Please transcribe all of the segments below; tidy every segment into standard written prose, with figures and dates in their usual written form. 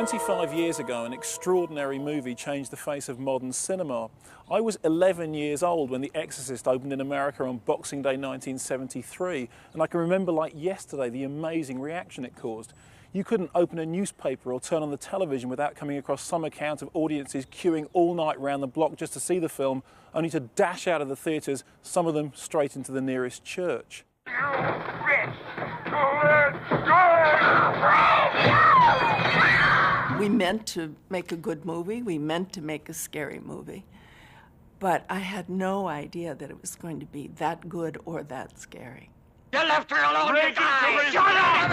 "25 years ago, an extraordinary movie changed the face of modern cinema. I was 11 years old when The Exorcist opened in America on Boxing Day 1973, and I can remember like yesterday the amazing reaction it caused. You couldn't open a newspaper or turn on the television without coming across some account of audiences queuing all night round the block just to see the film, only to dash out of the theatres, some of them straight into the nearest church. We meant to make a good movie. We meant to make a scary movie. But I had no idea that it was going to be that good or that scary. You left her alone, you guys! Shut up!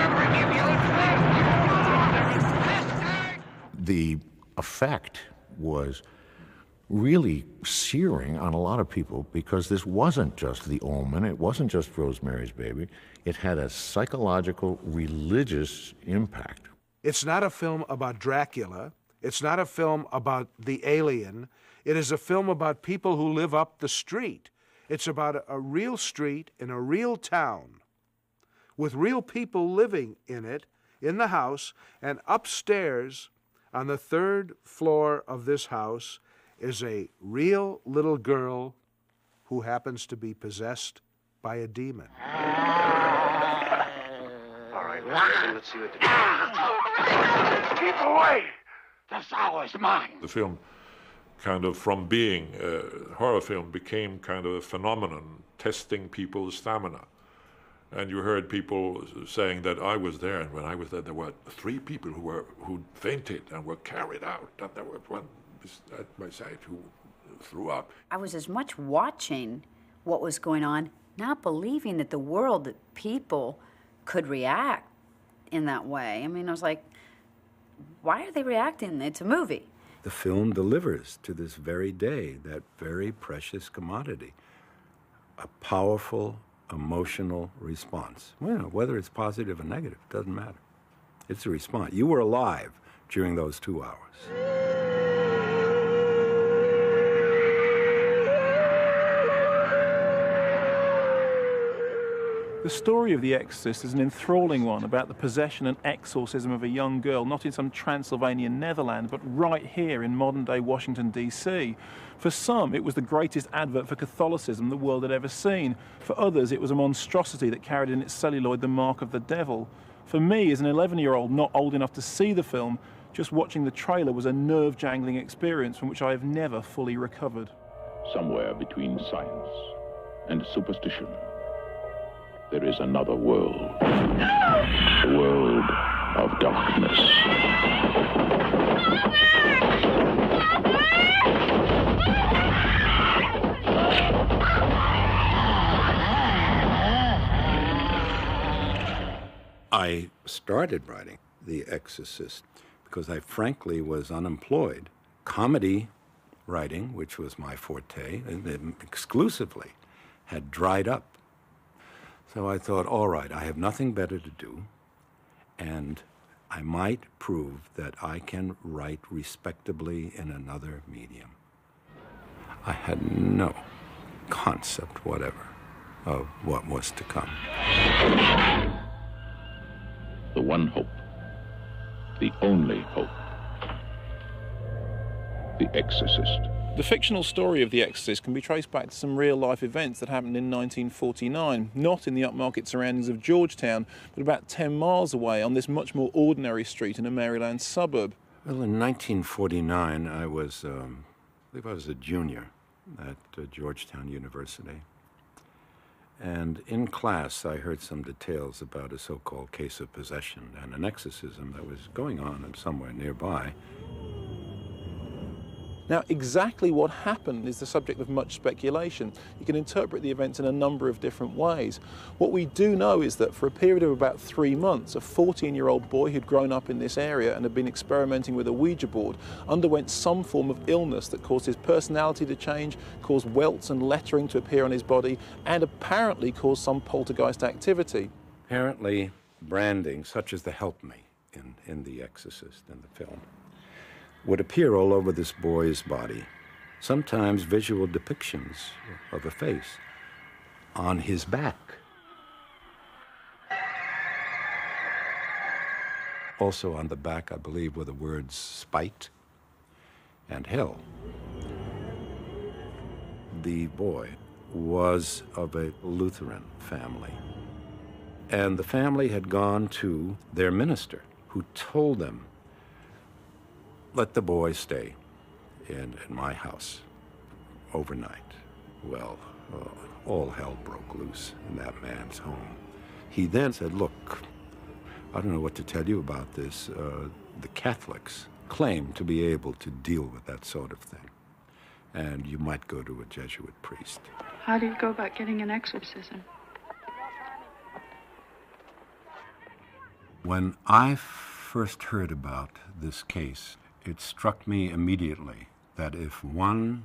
The effect was really searing on a lot of people because this wasn't just The Omen, it wasn't just Rosemary's Baby. It had a psychological, religious impact. It's not a film about Dracula. It's not a film about the alien. It is a film about people who live up the street. It's about a real street in a real town with real people living in it, in the house, and upstairs on the 3rd floor of this house is a real little girl who happens to be possessed by a demon. All right, let's see what the... Keep away! This hour's mine. The film kind of, from being a horror film, became kind of a phenomenon, testing people's stamina. And you heard people saying that I was there, and when I was there, there were 3 people who fainted and were carried out, and there was one at my side who threw up. I was as much watching what was going on, not believing that the world, that people could react in that way. I mean, I was like, why are they reacting? It's a movie. The film delivers to this very day that very precious commodity, a powerful emotional response. You know, whether it's positive or negative, doesn't matter. It's a response. You were alive during those 2 hours. The story of The Exorcist is an enthralling one about the possession and exorcism of a young girl, not in some Transylvanian Netherlands, but right here in modern-day Washington, D.C. For some, it was the greatest advert for Catholicism the world had ever seen. For others, it was a monstrosity that carried in its celluloid the mark of the devil. For me, as an 11-year-old not old enough to see the film, just watching the trailer was a nerve-jangling experience from which I have never fully recovered. Somewhere between science and superstition, there is another world. The world of darkness. I started writing The Exorcist because I frankly was unemployed. Comedy writing, which was my forte, exclusively, had dried up. So I thought, all right, I have nothing better to do, and I might prove that I can write respectably in another medium. I had no concept whatever of what was to come. The one hope, the only hope, The Exorcist. The fictional story of The Exorcist can be traced back to some real-life events that happened in 1949, not in the upmarket surroundings of Georgetown, but about 10 miles away on this much more ordinary street in a Maryland suburb. Well, in 1949, I believe I was a junior at Georgetown University. And in class, I heard some details about a so-called case of possession and an exorcism that was going on somewhere nearby. Now, exactly what happened is the subject of much speculation. You can interpret the events in a number of different ways. What we do know is that for a period of about 3 months, a 14-year-old boy who'd grown up in this area and had been experimenting with a Ouija board underwent some form of illness that caused his personality to change, caused welts and lettering to appear on his body, and apparently caused some poltergeist activity. Apparently, branding, such as the Help Me in The Exorcist, in the film, would appear all over this boy's body, sometimes visual depictions of a face on his back. Also on the back, I believe, were the words spite and hell. The boy was of a Lutheran family, and the family had gone to their minister, who told them, let the boy stay in my house overnight. Well, all hell broke loose in that man's home. He then said, look, I don't know what to tell you about this. The Catholics claim to be able to deal with that sort of thing, and you might go to a Jesuit priest. How do you go about getting an exorcism? When I first heard about this case, it struck me immediately that if one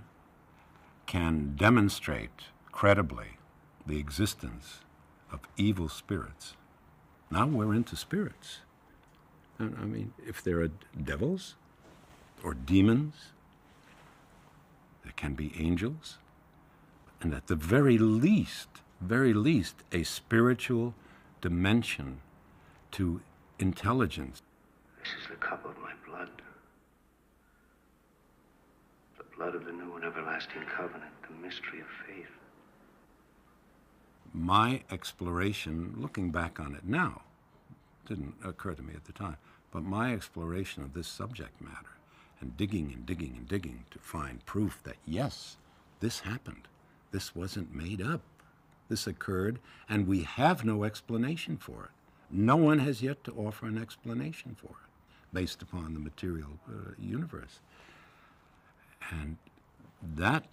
can demonstrate credibly the existence of evil spirits, now we're into spirits. I mean, if there are devils or demons, there can be angels, and at the very least, a spiritual dimension to intelligence. This is the cup of my blood. The blood of the new and everlasting covenant, the mystery of faith. My exploration, looking back on it now, didn't occur to me at the time, but my exploration of this subject matter and digging and digging and digging to find proof that, yes, this happened. This wasn't made up. This occurred, and we have no explanation for it. No one has yet to offer an explanation for it based upon the material universe. And that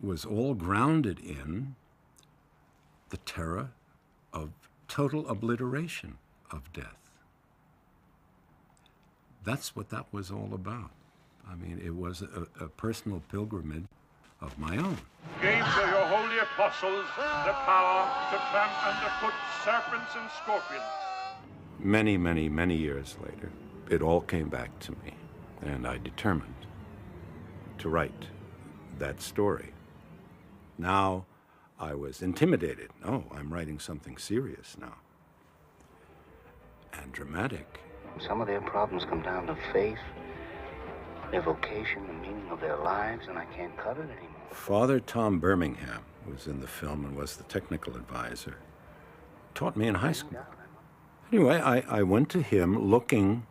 was all grounded in the terror of total obliteration of death. That's what that was all about. I mean, it was a personal pilgrimage of my own. Gave to your holy apostles the power to tramp underfoot serpents and scorpions. Many, many, many years later, it all came back to me, and I determined to write that story. Now, I was intimidated. Oh, I'm writing something serious now. And dramatic. Some of their problems come down to faith, their vocation, the meaning of their lives, and I can't cover it anymore. Father Tom Birmingham was in the film and was the technical advisor. Taught me in high school. Anyway, I went to him looking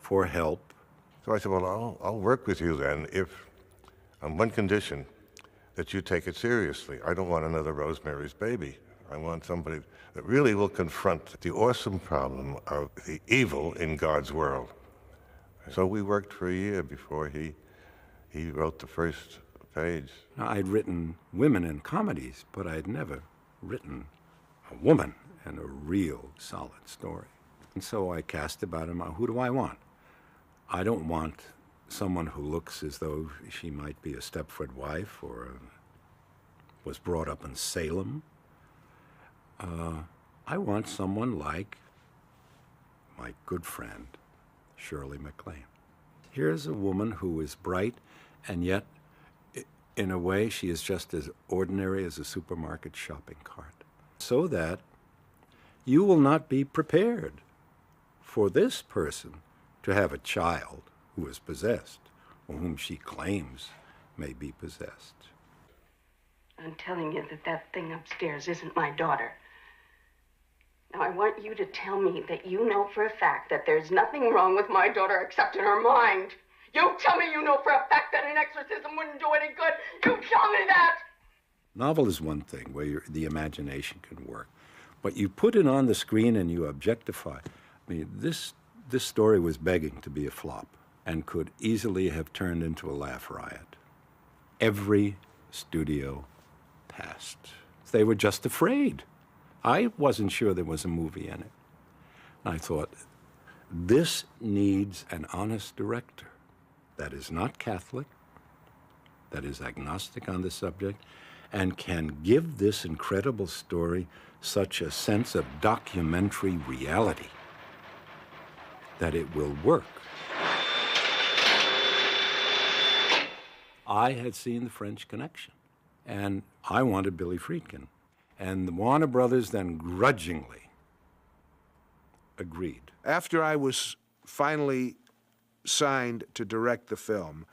for help. So I said, well, I'll work with you then if, on one condition, that you take it seriously. I don't want another Rosemary's Baby. I want somebody that really will confront the awesome problem of the evil in God's world. So we worked for a year before he wrote the first page. Now, I'd written women in comedies, but I'd never written a woman in a real solid story. And so I cast about him, who do I want? I don't want someone who looks as though she might be a Stepford wife or was brought up in Salem. I want someone like my good friend, Shirley MacLaine. Here's a woman who is bright, and yet, in a way, she is just as ordinary as a supermarket shopping cart. So that you will not be prepared for this person to have a child who is possessed, or whom she claims may be possessed. I'm telling you that thing upstairs isn't my daughter. Now, I want you to tell me that you know for a fact that there's nothing wrong with my daughter except in her mind. You tell me you know for a fact that an exorcism wouldn't do any good. You tell me that! Novel is one thing where the imagination can work. But you put it on the screen and you objectify. I mean, this story was begging to be a flop and could easily have turned into a laugh riot. Every studio passed. They were just afraid. I wasn't sure there was a movie in it. And I thought, this needs an honest director that is not Catholic, that is agnostic on the subject, and can give this incredible story such a sense of documentary reality that it will work. I had seen The French Connection, and I wanted Billy Friedkin. And the Warner Brothers then grudgingly agreed. After I was finally signed to direct the film,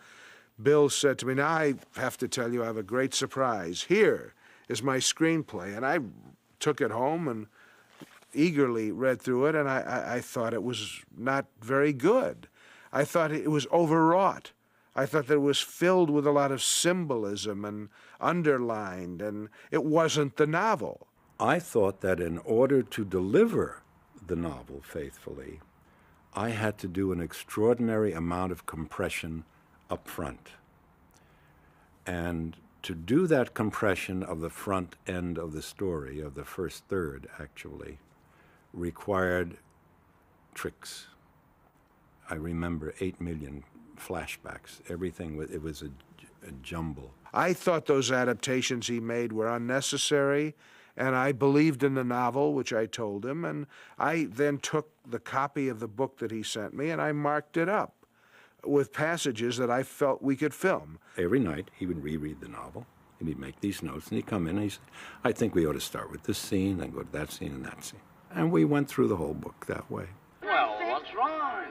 Bill said to me, now I have to tell you I have a great surprise. Here is my screenplay. And I took it home and eagerly read through it, and I thought it was not very good. I thought it was overwrought. I thought that it was filled with a lot of symbolism and underlined, and it wasn't the novel. I thought that in order to deliver the novel faithfully, I had to do an extraordinary amount of compression up front. And to do that compression of the front end of the story, of the first third actually, required tricks. I remember 8 million flashbacks. Everything, it was a jumble. I thought those adaptations he made were unnecessary, and I believed in the novel, which I told him, and I then took the copy of the book that he sent me and I marked it up with passages that I felt we could film. Every night he would reread the novel, and he'd make these notes, and he'd come in and he'd say, I think we ought to start with this scene, then go to that scene and that scene. And we went through the whole book that way. Well, what's wrong?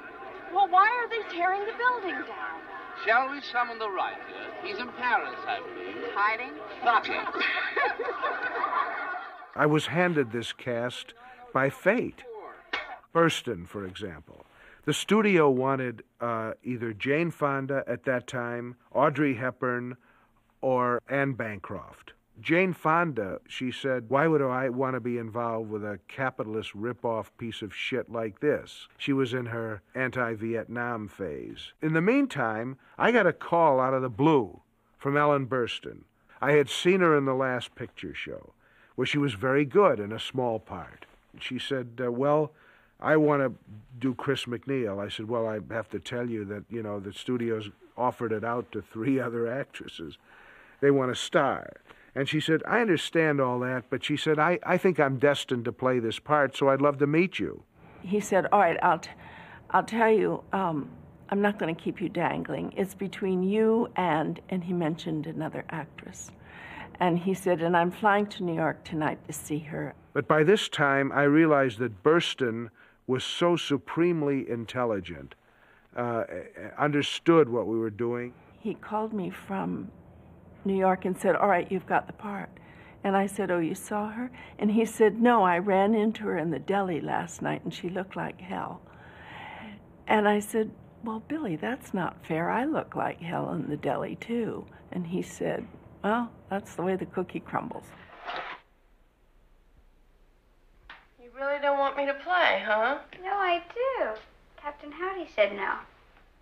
Well, why are they tearing the building down? Shall we summon the writer? He's in Paris, I believe. Hiding? Nothing. I was handed this cast by fate. Burstyn, for example. The studio wanted either Jane Fonda at that time, Audrey Hepburn, or Anne Bancroft. Jane Fonda, she said, why would I want to be involved with a capitalist rip-off piece of shit like this? She was in her anti-Vietnam phase. In the meantime, I got a call out of the blue from Ellen Burstyn. I had seen her in the last picture show, where she was very good in a small part. She said, well, I want to do Chris McNeil. I said, well, I have to tell you that, the studios offered it out to 3 other actresses. They want a star. And she said, I understand all that, but she said, I think I'm destined to play this part, so I'd love to meet you. He said, all right, I'll tell you, I'm not going to keep you dangling. It's between you and he mentioned another actress. And he said, and I'm flying to New York tonight to see her. But by this time, I realized that Burstyn was so supremely intelligent, understood what we were doing. He called me from New York and said, all right, you've got the part. And I said, oh, you saw her? And he said, no, I ran into her in the deli last night and she looked like hell. And I said, well, Billy, that's not fair. I look like hell in the deli too. And he said, well, that's the way the cookie crumbles. You really don't want me to play, huh? No, I do. Captain Howdy said no.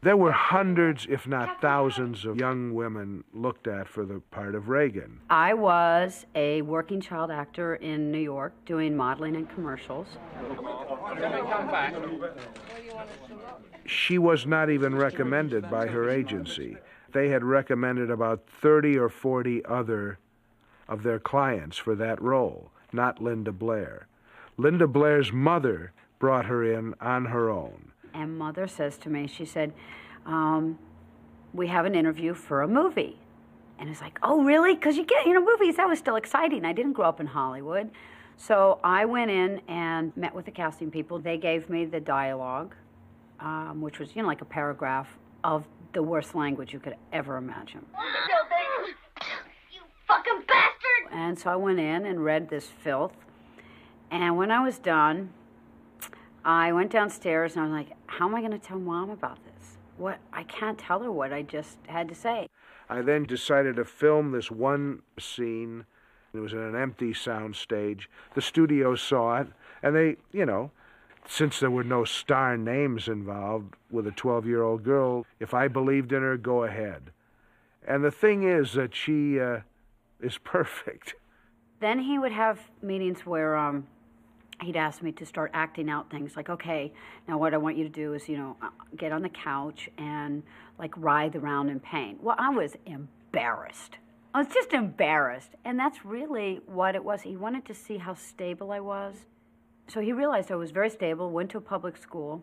There were hundreds, if not thousands, of young women looked at for the part of Reagan. I was a working child actor in New York doing modeling and commercials. She was not even recommended by her agency. They had recommended about 30 or 40 other of their clients for that role, not Linda Blair. Linda Blair's mother brought her in on her own. And Mother says to me, she said, we have an interview for a movie. And it's like, oh, really? Because you get, movies, that was still exciting. I didn't grow up in Hollywood. So I went in and met with the casting people. They gave me the dialogue, which was, like a paragraph of the worst language you could ever imagine. You fucking bastard! And so I went in and read this filth. And when I was done, I went downstairs and I was like, how am I going to tell Mom about this? I can't tell her what I just had to say. I then decided to film this one scene It was in an empty sound stage. The studio saw it, and they, since there were no star names involved with a 12-year-old girl, if I believed in her, go ahead. And the thing is that she is perfect. Then he would have meetings where he'd ask me to start acting out things like, okay, now what I want you to do is, get on the couch and, writhe around in pain. Well, I was embarrassed. I was just embarrassed. And that's really what it was. He wanted to see how stable I was. So he realized I was very stable, went to a public school.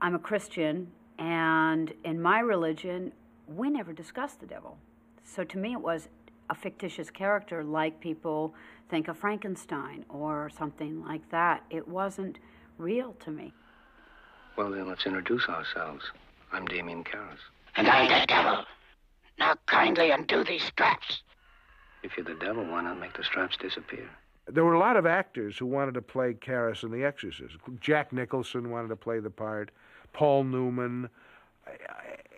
I'm a Christian, and in my religion, we never discussed the devil. So to me, it was a fictitious character like people think of Frankenstein or something like that. It wasn't real to me. Well, then let's introduce ourselves. I'm Damien Karras. And I'm the devil. Now kindly undo these straps. If you're the devil, why not make the straps disappear? There were a lot of actors who wanted to play Karras in The Exorcist. Jack Nicholson wanted to play the part, Paul Newman,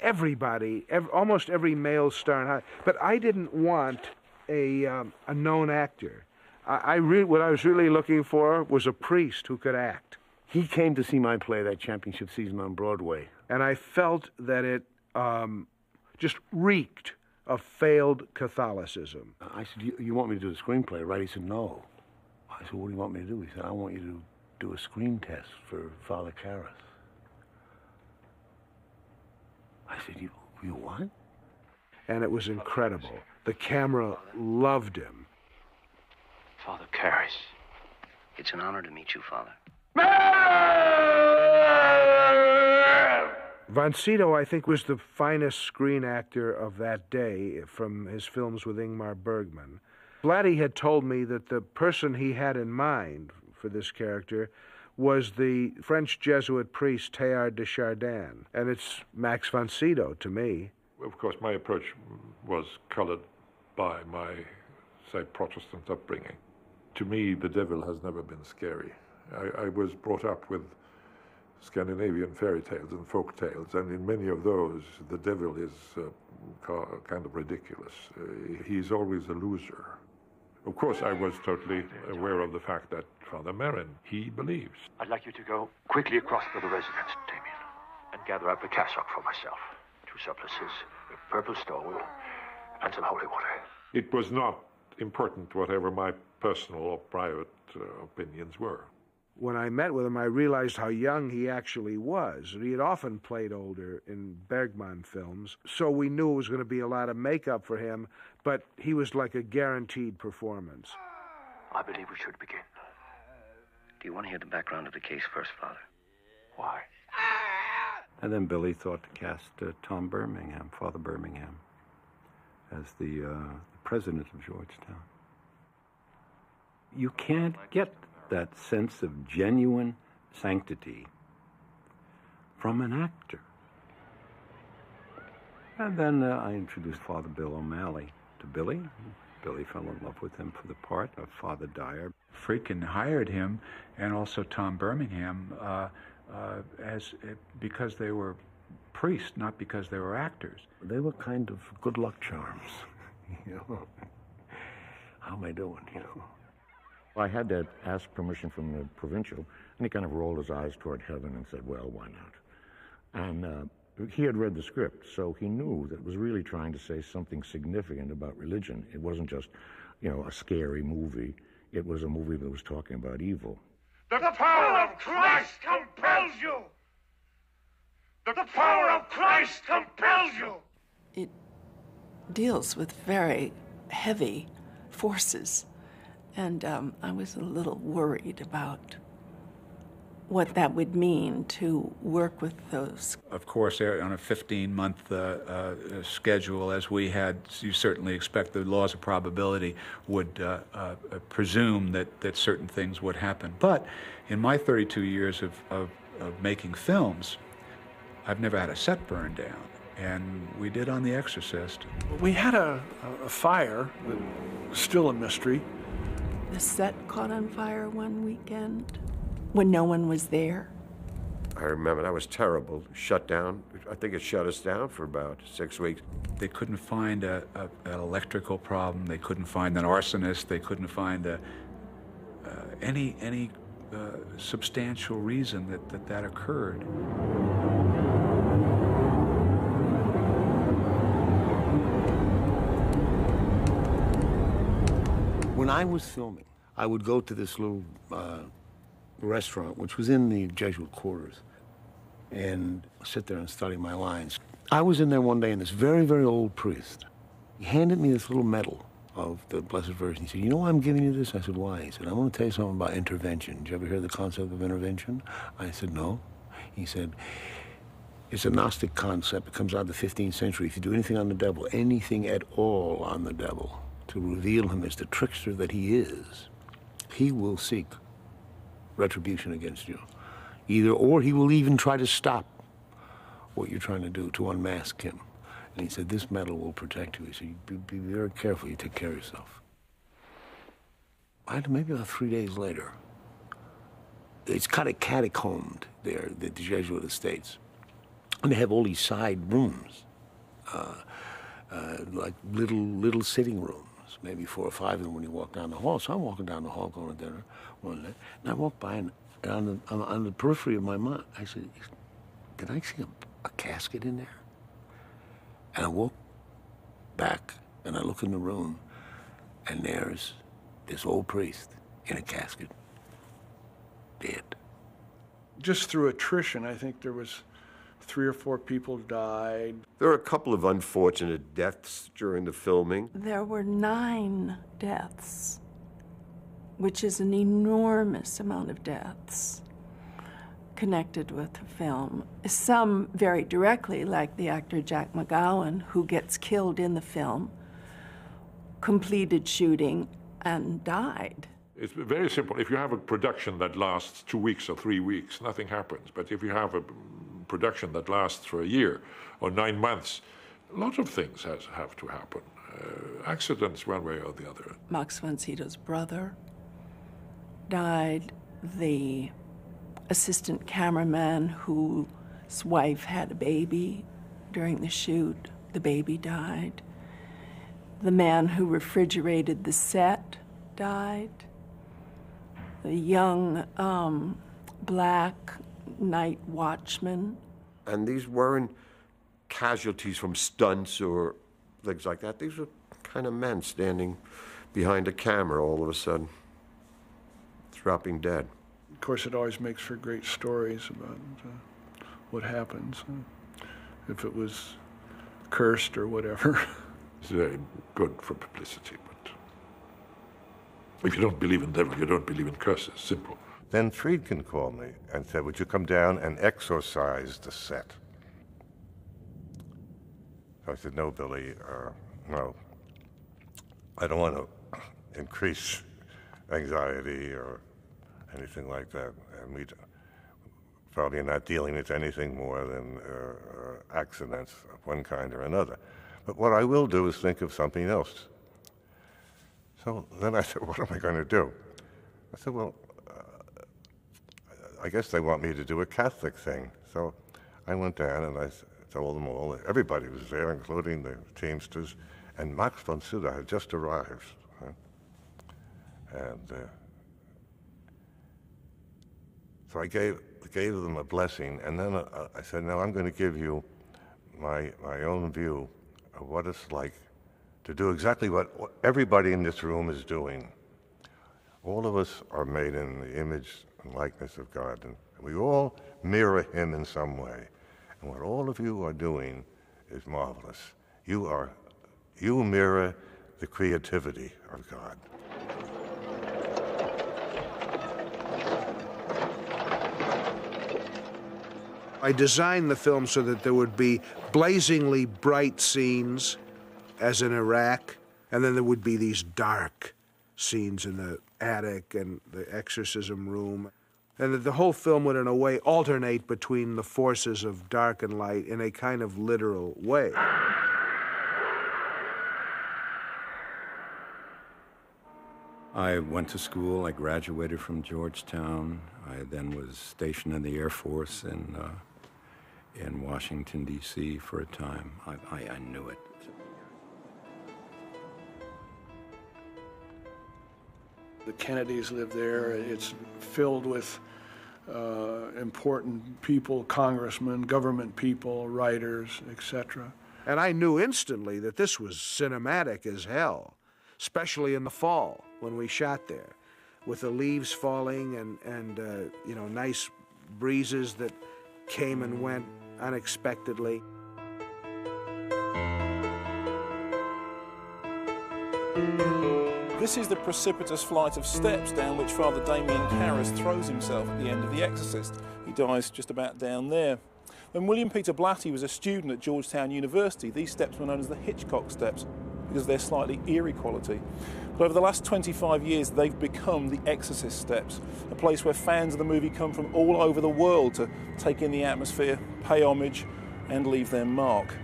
everybody, almost every male star in Hollywood. But I didn't want a known actor. What I was really looking for was a priest who could act. He came to see my play that championship season on Broadway. And I felt that it just reeked of failed Catholicism. I said, you want me to do the screenplay, right? He said, no. I said, what do you want me to do? He said, I want you to do a screen test for Father Karras. I said, you what? And it was incredible. The camera loved him. Father Karras. It's an honor to meet you, Father. Von Sydow, I think, was the finest screen actor of that day from his films with Ingmar Bergman. Blatty had told me that the person he had in mind for this character was the French Jesuit priest Teilhard de Chardin, and it's Max von Sydow to me. Of course, my approach was colored by my, say, Protestant upbringing. To me, the devil has never been scary. I was brought up with Scandinavian fairy tales and folk tales, and in many of those, the devil is kind of ridiculous. He's always a loser. Of course, I was totally aware of the fact that Father Merrin, he believes. I'd like you to go quickly across to the residence, Damien, and gather up a cassock for myself, 2 surplices, a purple stole, and some holy water. It was not important whatever my personal or private opinions were. When I met with him, I realized how young he actually was. He had often played older in Bergman films, so we knew it was going to be a lot of makeup for him, but he was like a guaranteed performance. I believe we should begin. Do you want to hear the background of the case first, Father? Why? And then Billy thought to cast Tom Birmingham, Father Birmingham, as the president of Georgetown. You can't get that sense of genuine sanctity from an actor. And then I introduced Father Bill O'Malley to Billy. Billy fell in love with him for the part of Father Dyer. Friedkin hired him, and also Tom Birmingham, because they were priests, not because they were actors. They were kind of good luck charms. How am I doing, I had to ask permission from the provincial, and he kind of rolled his eyes toward heaven and said, well, why not? And he had read the script, so he knew that it was really trying to say something significant about religion. It wasn't just, a scary movie. It was a movie that was talking about evil. The power of Christ compels you! The power of Christ compels you! It deals with very heavy forces. And I was a little worried about what that would mean to work with those. Of course, on a 15-month schedule, as we had, you certainly expect the laws of probability would presume that certain things would happen. But in my 32 years of making films, I've never had a set burned down. And we did on The Exorcist. We had a fire that was still a mystery. The set caught on fire one weekend when no one was there. I remember that was terrible. Shut down. I think it shut us down for about 6 weeks. They couldn't find an electrical problem. They couldn't find an arsonist. They couldn't find any substantial reason that occurred. When I was filming, I would go to this little restaurant, which was in the Jesuit quarters, and sit there and study my lines. I was in there one day, and this very, very old priest, he handed me this little medal of the Blessed Virgin. He said, "You know why I'm giving you this?" I said, "Why?" He said, "I want to tell you something about intervention. Did you ever hear the concept of intervention?" I said, "No." He said, "It's a Gnostic concept. It comes out of the 15th century. If you do anything on the devil, anything at all on the devil, to reveal him as the trickster that he is, he will seek retribution against you. Or he will even try to stop what you're trying to do, to unmask him." And he said, "This medal will protect you." He said, be very careful, you take care of yourself." Maybe about 3 days later, it's kind of catacombed there, the Jesuit estates. And they have all these side rooms, like little sitting rooms, maybe 4 or 5 of them when you walk down the hall. So I'm walking down the hall going to dinner one day, and I walk by, and on the periphery of my mind, I said, "Did I see a casket in there?" And I walk back, and I look in the room, and there's this old priest in a casket, dead. Just through attrition, I think there was 3 or 4 people died. There were a couple of unfortunate deaths during the filming. There were 9 deaths, which is an enormous amount of deaths connected with the film. Some very directly, like the actor Jack McGowan, who gets killed in the film, completed shooting, and died. It's very simple. If you have a production that lasts 2 weeks or 3 weeks, nothing happens. But if you have a production that lasts for a year or 9 months, a lot of things have to happen. Accidents one way or the other. Max von Sydow's brother died. The assistant cameraman whose wife had a baby during the shoot, the baby died. The man who refrigerated the set died. The young black night watchman. And these weren't casualties from stunts or things like that. These were kind of men standing behind a camera all of a sudden, dropping dead. Of course, it always makes for great stories about what happens, if it was cursed or whatever. It's very good for publicity, but if you don't believe in devil, you don't believe in curses. Simple. Then Friedkin called me and said, "Would you come down and exorcise the set?" So I said, "No, Billy, no. I don't want to increase anxiety or anything like that. And we probably are not dealing with anything more than accidents of one kind or another. But what I will do is think of something else." So then I said, "What am I going to do?" I said, "Well, I guess they want me to do a Catholic thing." So I went down and I told them all, everybody was there, including the Teamsters, and Max von Sydow had just arrived. And so I gave them a blessing, and then I said, "Now I'm going to give you my own view of what it's like to do exactly what everybody in this room is doing. All of us are made in the image and likeness of God, and we all mirror him in some way. And what all of you are doing is marvelous. You mirror the creativity of God." I designed the film so that there would be blazingly bright scenes, as in Iraq, and then there would be these dark scenes in the attic and the exorcism room, and that the whole film would, in a way, alternate between the forces of dark and light in a kind of literal way. I went to school. I graduated from Georgetown. I then was stationed in the Air Force in Washington, D.C. for a time. I knew it. The Kennedys live there. It's filled with important people, congressmen, government people, writers, etc. And I knew instantly that this was cinematic as hell, especially in the fall when we shot there, with the leaves falling and you know, nice breezes that came and went unexpectedly. This is the precipitous flight of steps down which Father Damien Karras throws himself at the end of The Exorcist. He dies just about down there. When William Peter Blatty was a student at Georgetown University, these steps were known as the Hitchcock steps because of their slightly eerie quality. But over the last 25 years, they've become the Exorcist steps, a place where fans of the movie come from all over the world to take in the atmosphere, pay homage, and leave their mark.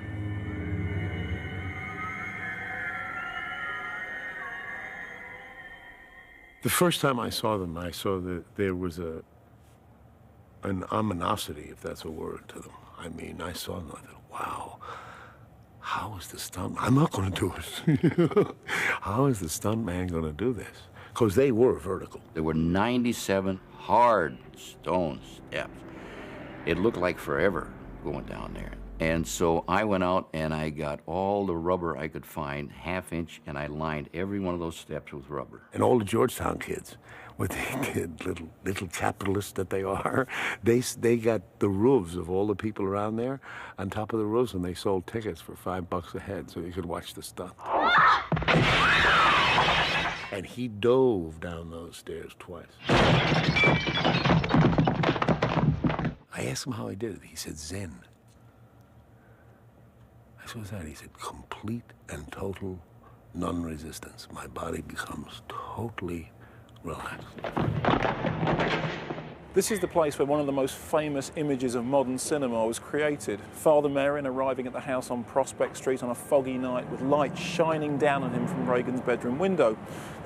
The first time I saw them, I saw that there was an ominosity, if that's a word, to them. I mean, I saw them, I thought, wow, how is the stunt? I'm not going to do it. How is the stunt man going to do this? Because they were vertical. There were 97 hard stone steps. It looked like forever going down there. And so I went out and I got all the rubber I could find, 1/2 inch, and I lined every one of those steps with rubber. And all the Georgetown kids, with the little capitalists that they are, they got the roofs of all the people around there on top of the roofs, and they sold tickets for $5 a head so you could watch the stunt. And he dove down those stairs twice. I asked him how he did it. He said Zen. I said, what's that? He said, complete and total non-resistance. My body becomes totally relaxed. This is the place where one of the most famous images of modern cinema was created. Father Merrin arriving at the house on Prospect Street on a foggy night with light shining down on him from Reagan's bedroom window.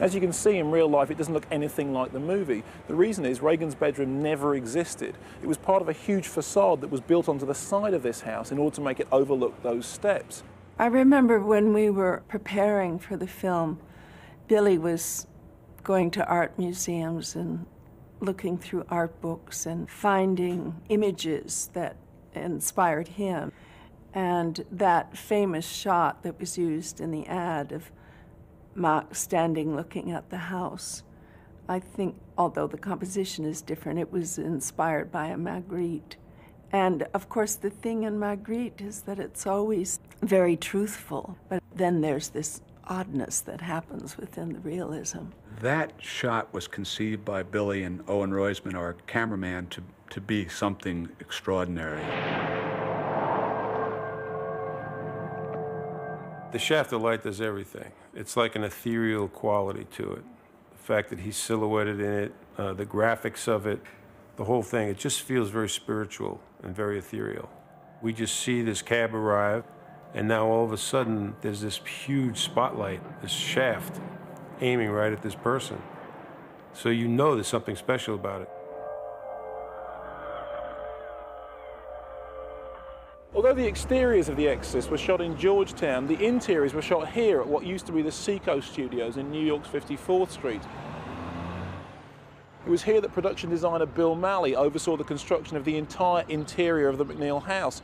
As you can see in real life, it doesn't look anything like the movie. The reason is Reagan's bedroom never existed. It was part of a huge facade that was built onto the side of this house in order to make it overlook those steps. I remember when we were preparing for the film, Billy was going to art museums and looking through art books and finding images that inspired him. And that famous shot that was used in the ad of Mark standing looking at the house, I think, although the composition is different, it was inspired by a Magritte. And of course, the thing in Magritte is that it's always very truthful, but then there's this oddness that happens within the realism. That shot was conceived by Billy and Owen Roisman, our cameraman, to be something extraordinary. The shaft of light does everything. It's like an ethereal quality to it. The fact that he's silhouetted in it, the graphics of it, the whole thing, it just feels very spiritual and very ethereal. We just see this cab arrive, and now all of a sudden there's this huge spotlight, this shaft, aiming right at this person. So you know there's something special about it. Although the exteriors of The Exorcist were shot in Georgetown, the interiors were shot here at what used to be the Sydow Studios in New York's 54th Street. It was here that production designer Bill Malley oversaw the construction of the entire interior of the McNeil house.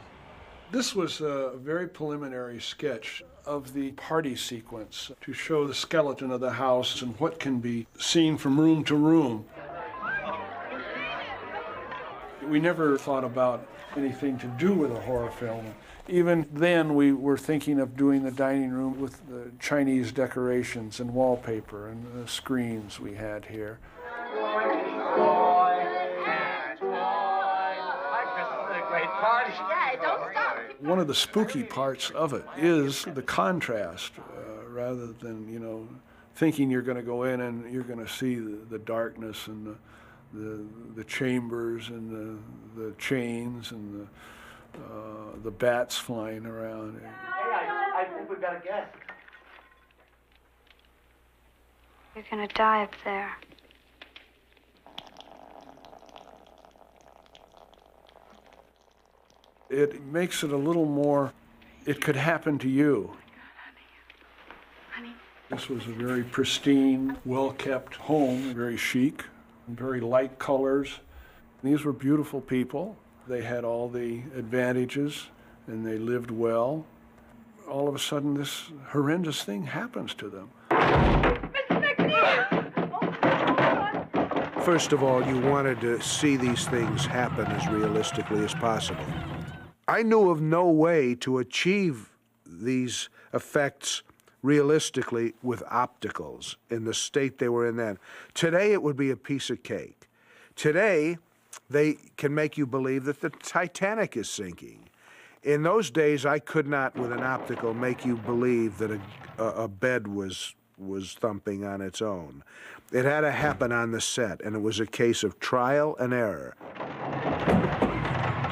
This was a very preliminary sketch of the party sequence to show the skeleton of the house and what can be seen from room to room. We never thought about anything to do with a horror film. Even then, we were thinking of doing the dining room with the Chinese decorations and wallpaper and the screens we had here. One of the spooky parts of it is the contrast, rather than, you know, thinking you're going to go in and you're going to see the darkness and the chambers and the chains and the bats flying around. Hey, I think we've got a guest. You're gonna die up there. It makes it a little more, it could happen to you. This was a very pristine, well-kept home, very chic, very light colors. These were beautiful people. They had all the advantages, and they lived well. All of a sudden, this horrendous thing happens to them. First of all, you wanted to see these things happen as realistically as possible. I knew of no way to achieve these effects realistically with opticals in the state they were in then. Today, it would be a piece of cake. Today, they can make you believe that the Titanic is sinking. In those days, I could not, with an optical, make you believe that a bed was thumping on its own. It had to happen on the set, and it was a case of trial and error.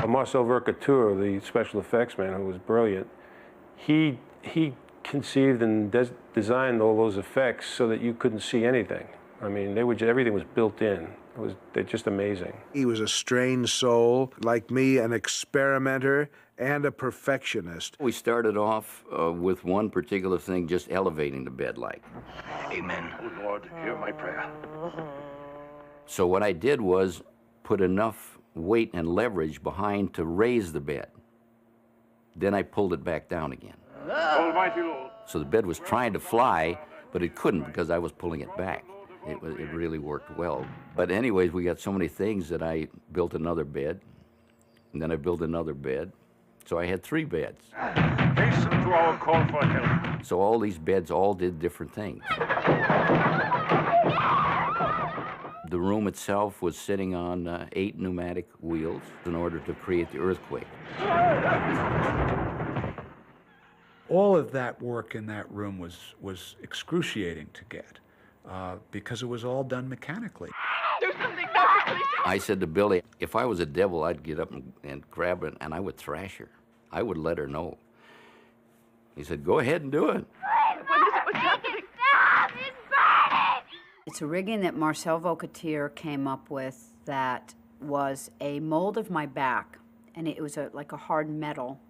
Marcel Vercateur, the special effects man, who was brilliant, he conceived and designed all those effects so that you couldn't see anything. I mean, everything was built in. They're just amazing. He was a strange soul, like me, an experimenter and a perfectionist. We started off with one particular thing, just elevating the bed like. Amen. Oh, Lord, hear my prayer. So what I did was put enough weight and leverage behind to raise the bed. Then I pulled it back down again. Almighty Lord. So the bed was trying to fly, but it couldn't because I was pulling it back. It really worked well. But anyways, we got so many things that I built another bed, and then I built another bed. So I had 3 beds. Hasten to our call for help. So all these beds all did different things. The room itself was sitting on 8 pneumatic wheels in order to create the earthquake. All of that work in that room was excruciating to get because it was all done mechanically. Do something now, I said to Billy, if I was a devil, I'd get up and grab her, and I would thrash her. I would let her know. He said, go ahead and do it. What's happening? It's a rigging that Marcel Vercateur came up with that was a mold of my back, and it was like a hard metal.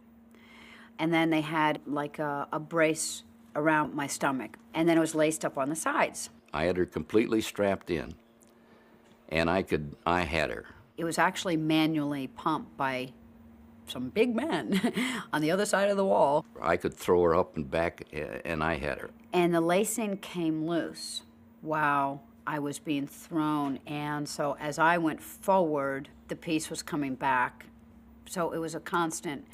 And then they had like a brace around my stomach, and then it was laced up on the sides. I had her completely strapped in, and I had her. It was actually manually pumped by some big man on the other side of the wall. I could throw her up and back, and I had her. And the lacing came loose while I was being thrown, and so as I went forward, the piece was coming back. So it was a constant.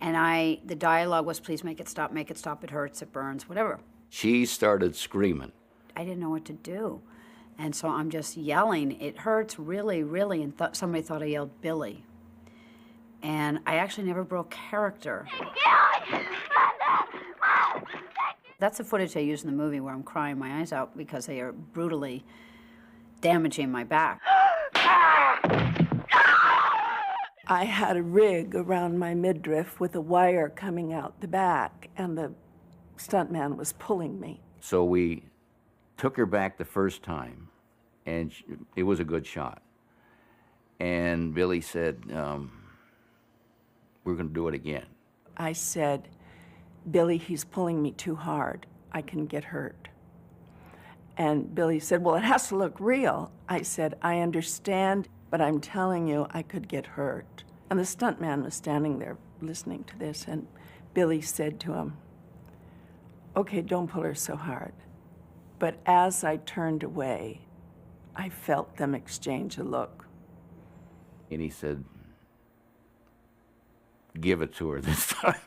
And the dialogue was, please make it stop, it hurts, it burns, whatever. She started screaming. I didn't know what to do. And so I'm just yelling, it hurts really, really, and somebody thought I yelled Billy. And I actually never broke character. That's the footage I use in the movie where I'm crying my eyes out because they are brutally damaging my back. I had a rig around my midriff with a wire coming out the back, and the stuntman was pulling me. So we took her back the first time, and it was a good shot. And Billy said, we're going to do it again. I said, Billy, he's pulling me too hard. I can get hurt. And Billy said, well, it has to look real. I said, I understand, but I'm telling you, I could get hurt. And the stuntman was standing there listening to this, and Billy said to him, okay, don't pull her so hard. But as I turned away, I felt them exchange a look. And he said, give it to her this time.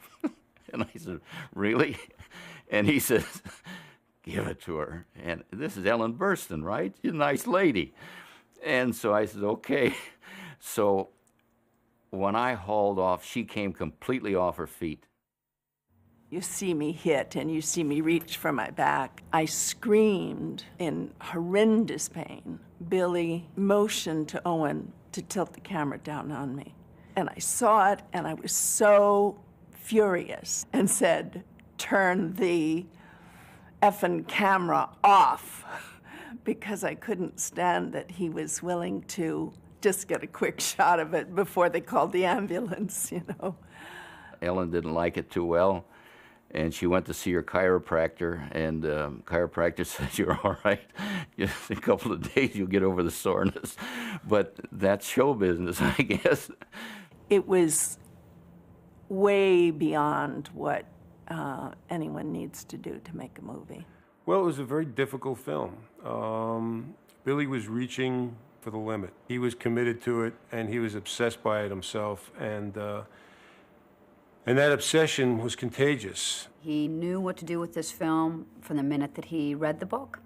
And I said, really? And he says, give it to her. And this is Ellen Burstyn, right? She's a nice lady. And so I said, okay. So when I hauled off, she came completely off her feet. You see me hit and you see me reach for my back. I screamed in horrendous pain. Billy motioned to Owen to tilt the camera down on me. And I saw it, and I was so furious and said, turn the effing camera off. because I couldn't stand that he was willing to just get a quick shot of it before they called the ambulance, you know. Ellen didn't like it too well, and she went to see her chiropractor, and chiropractor said, "You're all right. In a couple of days, you'll get over the soreness." But that's show business, I guess. It was way beyond what anyone needs to do to make a movie. Well, it was a very difficult film. Billy was reaching for the limit. He was committed to it, and he was obsessed by it himself, and that obsession was contagious. He knew what to do with this film from the minute that he read the book.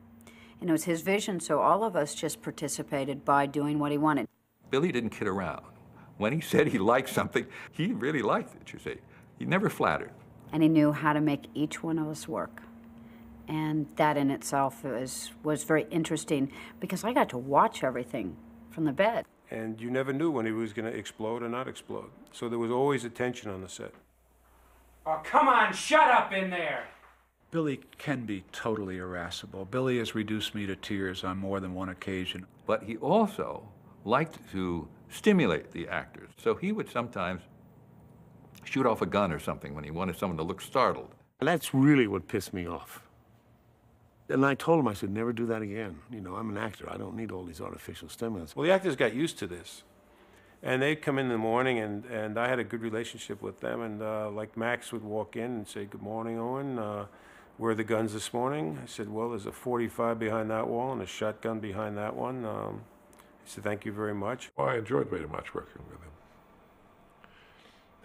And it was his vision, so all of us just participated by doing what he wanted. Billy didn't kid around. When he said he liked something, he really liked it, you see. He never flattered. And he knew how to make each one of us work. And that in itself was very interesting because I got to watch everything from the bed. And you never knew when he was going to explode or not explode. So there was always a tension on the set. Oh, come on, shut up in there! Billy can be totally irascible. Billy has reduced me to tears on more than one occasion. But he also liked to stimulate the actors. So he would sometimes shoot off a gun or something when he wanted someone to look startled. And that's really what pissed me off. And I told him, I said, never do that again. You know, I'm an actor. I don't need all these artificial stimulants. Well, the actors got used to this. And they'd come in the morning, and I had a good relationship with them. And like Max would walk in and say, "Good morning, Owen. Where are the guns this morning?" I said, "Well, there's a .45 behind that wall and a shotgun behind that one." He said, "Thank you very much." Well, I enjoyed very much working with him.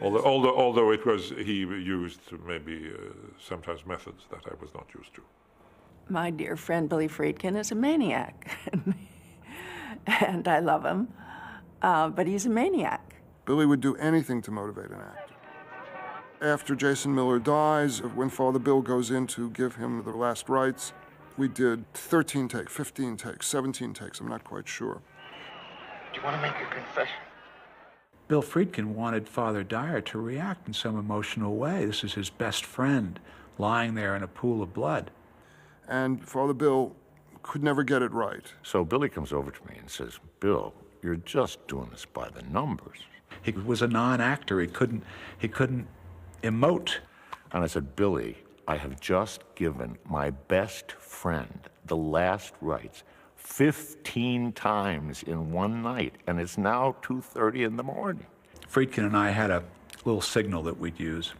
Although it was, he used maybe sometimes methods that I was not used to. My dear friend Billy Friedkin is a maniac, and I love him, but he's a maniac. Billy would do anything to motivate an actor. After Jason Miller dies, when Father Bill goes in to give him the last rites, we did 13 takes, 15 takes, 17 takes, I'm not quite sure. Do you want to make a confession? Bill Friedkin wanted Father Dyer to react in some emotional way. This is his best friend lying there in a pool of blood. And Father Bill could never get it right. So Billy comes over to me and says, "Bill, you're just doing this by the numbers." He was a non-actor. He couldn't emote. And I said, "Billy, I have just given my best friend the last rites 15 times in one night, and it's now 2:30 in the morning." Friedkin and I had a little signal that we'd use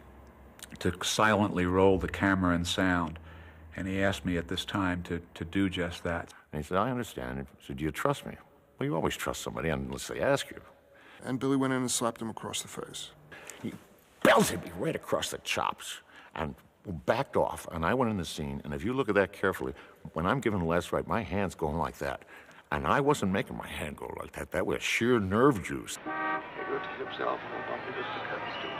to silently roll the camera and sound. And he asked me at this time to do just that. And he said, "I understand." He said, "Do you trust me?" Well, you always trust somebody unless they ask you. And Billy went in and slapped him across the face. He belted me right across the chops and backed off. And I went in the scene, and if you look at that carefully, when I'm giving the last right, my hand's going like that. And I wasn't making my hand go like that. That was sheer nerve juice. He wrote to himself and will bump into the cutters to it.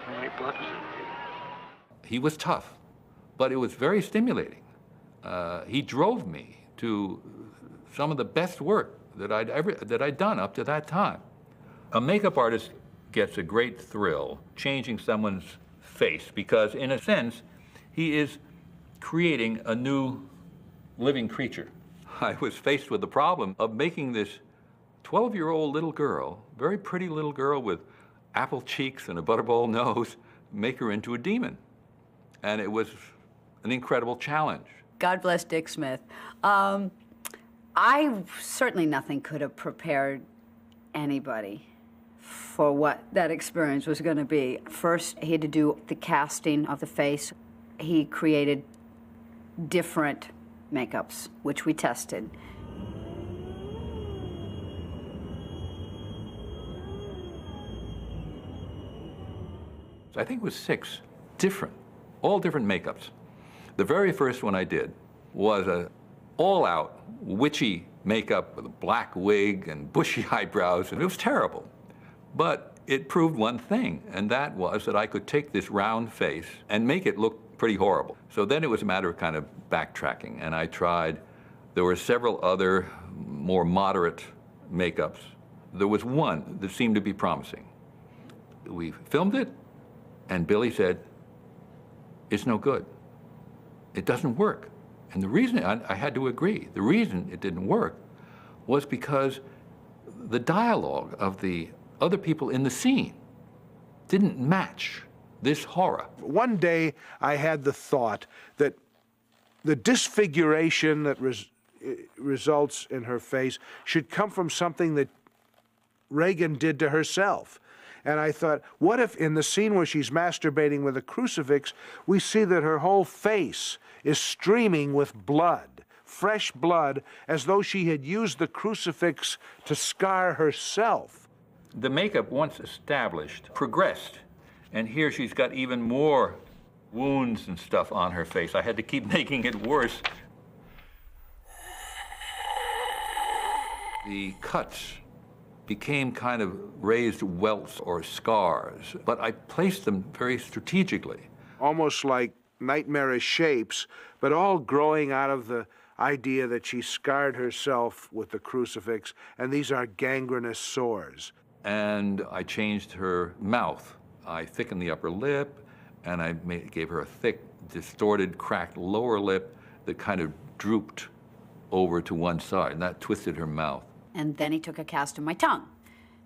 How many blood was in? He was tough, but it was very stimulating. He drove me to some of the best work that I'd done up to that time. A makeup artist gets a great thrill changing someone's face because, in a sense, he is creating a new living creature. I was faced with the problem of making this 12-year-old little girl, very pretty little girl with apple cheeks and a butterball nose, make her into a demon. And it was an incredible challenge. God bless Dick Smith. Certainly nothing could have prepared anybody for what that experience was going to be. First, he had to do the casting of the face. He created different makeups, which we tested. I think it was 6 different, all different makeups. The very first one I did was a all-out witchy makeup with a black wig and bushy eyebrows, and it was terrible. But it proved one thing, and that was that I could take this round face and make it look pretty horrible. So then it was a matter of kind of backtracking, and I tried. There were several other more moderate makeups. There was one that seemed to be promising. We filmed it, and Billy said, "It's no good. It doesn't work. And the reason I had to agree, the reason it didn't work was because the dialogue of the other people in the scene didn't match this horror. One day I had the thought that the disfiguration that results in her face should come from something that Regan did to herself. And I thought, what if in the scene where she's masturbating with a crucifix, we see that her whole face is streaming with blood, fresh blood, as though she had used the crucifix to scar herself. The makeup, once established, progressed. And here she's got even more wounds and stuff on her face. I had to keep making it worse. The cuts became kind of raised welts or scars, but I placed them very strategically. Almost like nightmarish shapes, but all growing out of the idea that she scarred herself with the crucifix, and these are gangrenous sores. And I changed her mouth. I thickened the upper lip, and I gave her a thick, distorted, cracked lower lip that kind of drooped over to one side, and that twisted her mouth. And then he took a cast of my tongue.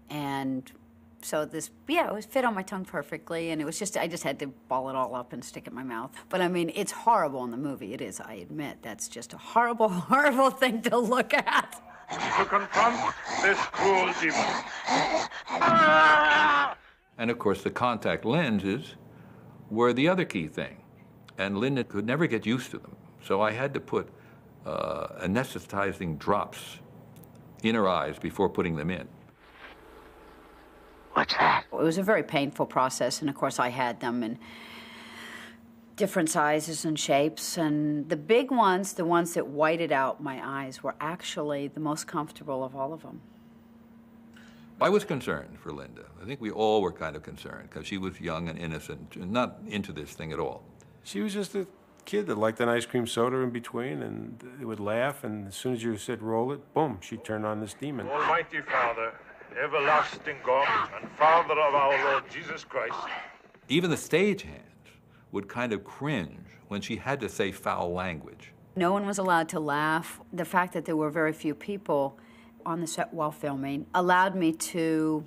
And so this, yeah, it was fit on my tongue perfectly, and it was just, I just had to ball it all up and stick it in my mouth. But I mean, it's horrible in the movie. It is, I admit. That's just a horrible, horrible thing to look at. To confront this cruel demon. And of course, the contact lenses were the other key thing. And Linda could never get used to them. So I had to put anesthetizing drops in her eyes before putting them in. What's that? It was a very painful process, and of course I had them in different sizes and shapes, and the big ones, the ones that whited out my eyes, were actually the most comfortable of all of them. I was concerned for Linda. I think we all were kind of concerned because she was young and innocent and not into this thing at all. She was just a kid that liked an ice cream soda in between, and it would laugh, and as soon as you said roll it, boom, she'd turn on this demon. Almighty Father, everlasting God, and Father of our Lord Jesus Christ. Even the stagehands would kind of cringe when she had to say foul language. No one was allowed to laugh. The fact that there were very few people on the set while filming allowed me to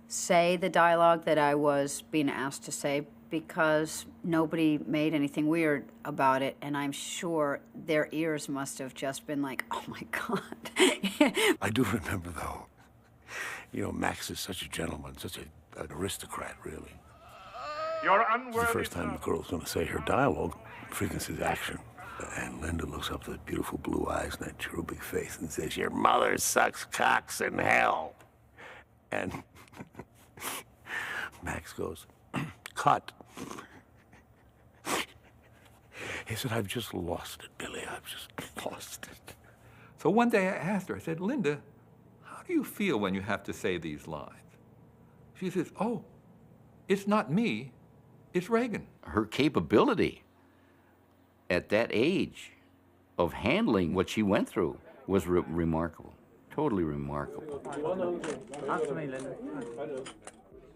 say the dialogue that I was being asked to say, because nobody made anything weird about it, and I'm sure their ears must have just been like, oh my God. I do remember, though, you know, Max is such a gentleman, such an aristocrat, really. You're It's unworthy. the first time the girl's going to say her dialogue. Friedkin says action. And Linda looks up with those beautiful blue eyes and that cherubic face and says, your mother sucks cocks in hell. And Max goes, cut. He said, I've just lost it, Billy. I've just lost it. So one day I asked her, I said, Linda, how do you feel when you have to say these lines? She says, oh, it's not me, it's Regan. Her capability at that age of handling what she went through was remarkable, totally remarkable.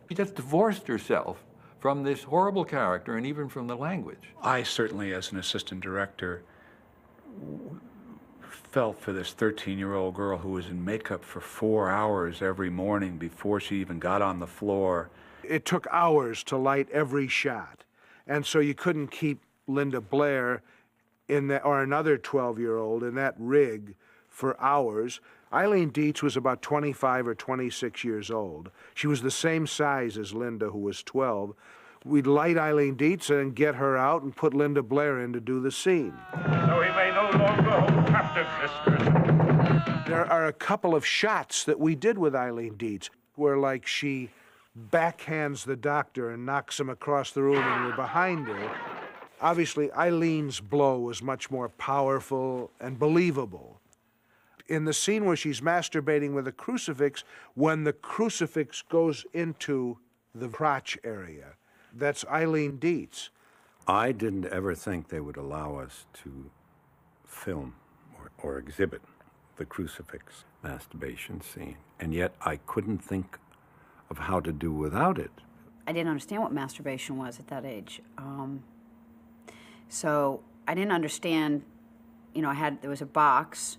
She just divorced herself from this horrible character and even from the language. I certainly, as an assistant director, felt for this 13-year-old girl who was in makeup for 4 hours every morning before she even got on the floor. It took hours to light every shot, and so you couldn't keep Linda Blair in that, or another 12-year-old in that rig for hours. Eileen Dietz was about 25 or 26 years old. She was the same size as Linda, who was 12. We'd light Eileen Dietz and get her out and put Linda Blair in to do the scene. So he may no longer hold captive mistress. There are a couple of shots that we did with Eileen Dietz where, like, she backhands the doctor and knocks him across the room and we're behind her. Obviously, Eileen's blow was much more powerful and believable. In the scene where she's masturbating with a crucifix, when the crucifix goes into the crotch area, that's Eileen Dietz. I didn't ever think they would allow us to film or exhibit the crucifix masturbation scene, and yet I couldn't think of how to do without it. I didn't understand what masturbation was at that age. So I didn't understand, you know, there was a box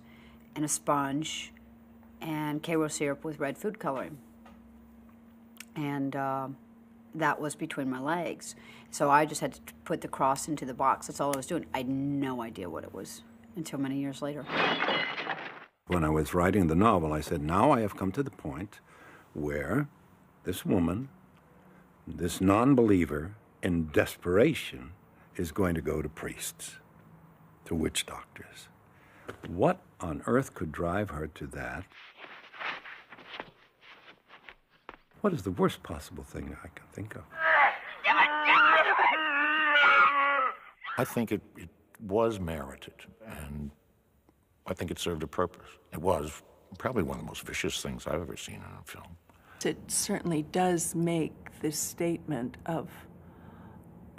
and a sponge and Karo syrup with red food coloring. And that was between my legs. So I just had to put the cross into the box. That's all I was doing. I had no idea what it was until many years later. When I was writing the novel, I said, now I have come to the point where this woman, this non-believer, in desperation, is going to go to priests, to witch doctors. What on earth could drive her to that? What is the worst possible thing I can think of? I think it was merited, and I think it served a purpose. It was probably one of the most vicious things I've ever seen in a film. It certainly does make this statement of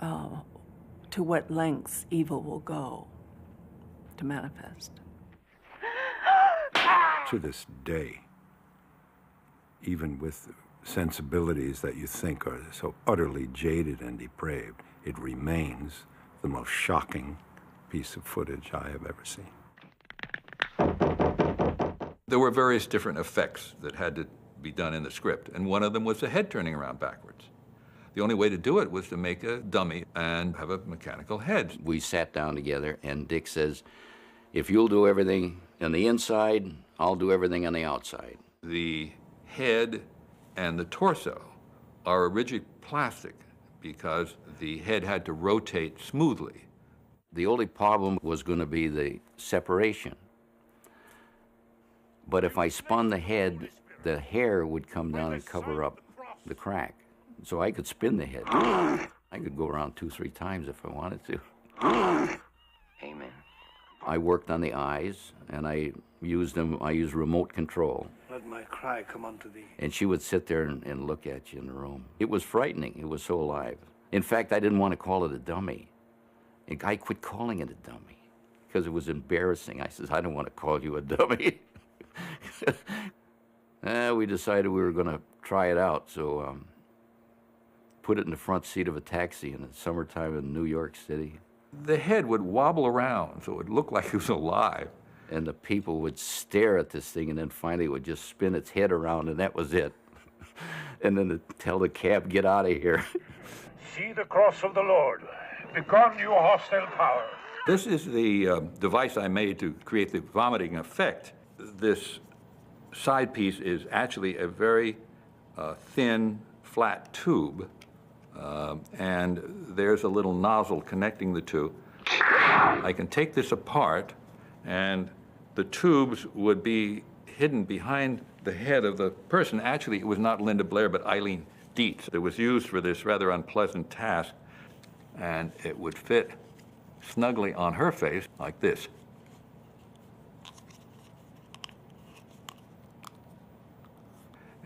to what lengths evil will go to manifest. To this day, even with sensibilities that you think are so utterly jaded and depraved, it remains the most shocking piece of footage I have ever seen. There were various different effects that had to be done in the script, and one of them was the head turning around backwards. The only way to do it was to make a dummy and have a mechanical head. We sat down together, and Dick says, if you'll do everything on the inside, I'll do everything on the outside. The head and the torso are a rigid plastic because the head had to rotate smoothly. The only problem was going to be the separation. But if I spun the head, the hair would come down and cover up the crack. So I could spin the head. I could go around 2-3 times if I wanted to. Amen. I worked on the eyes, and I used remote control. Let my cry come unto thee. And she would sit there and look at you in the room. It was frightening. It was so alive. In fact, I didn't want to call it a dummy. And I quit calling it a dummy because it was embarrassing. I says, I don't want to call you a dummy. We decided we were going to try it out, so put it in the front seat of a taxi in the summertime in New York City. The head would wobble around, so it would look like it was alive. And the people would stare at this thing, and then finally it would just spin its head around, and that was it. And then tell the cab, get out of here. See the cross of the Lord. Begone you hostile power. This is the device I made to create the vomiting effect. This side piece is actually a very thin, flat tube, and there's a little nozzle connecting the two. I can take this apart, and the tubes would be hidden behind the head of the person. Actually, it was not Linda Blair, but Eileen Dietz that was used for this rather unpleasant task, and it would fit snugly on her face like this.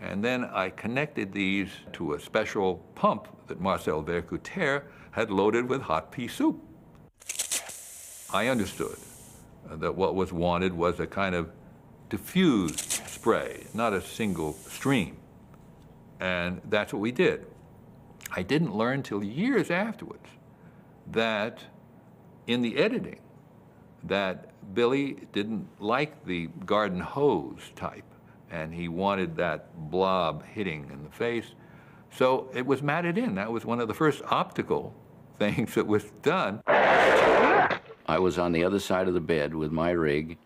And then I connected these to a special pump that Marcel Vercouter had loaded with hot pea soup. I understood that what was wanted was a kind of diffused spray, not a single stream. And that's what we did. I didn't learn till years afterwards that in the editing, that Billy didn't like the garden hose type, and he wanted that blob hitting in the face. So it was matted in. That was one of the first optical things that was done. I was on the other side of the bed with my rig,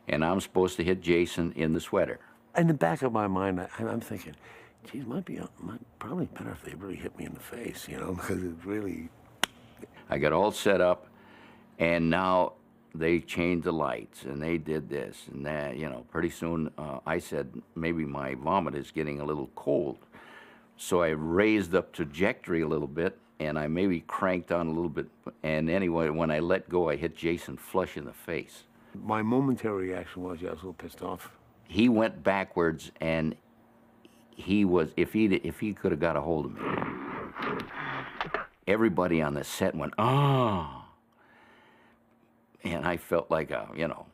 and I'm supposed to hit Jason in the sweater. In the back of my mind, I'm thinking, geez, might probably better if they really hit me in the face, you know, because it really... I got all set up, and now they changed the lights, and they did this and that, you know. Pretty soon, I said, maybe my vomit is getting a little cold. So I raised up trajectory a little bit, and I maybe cranked on a little bit. And anyway, when I let go, I hit Jason flush in the face. My momentary reaction was, yeah, I was a little pissed off. He went backwards, and he was, if he could have got a hold of me, everybody on the set went, oh. And I felt like a, you know,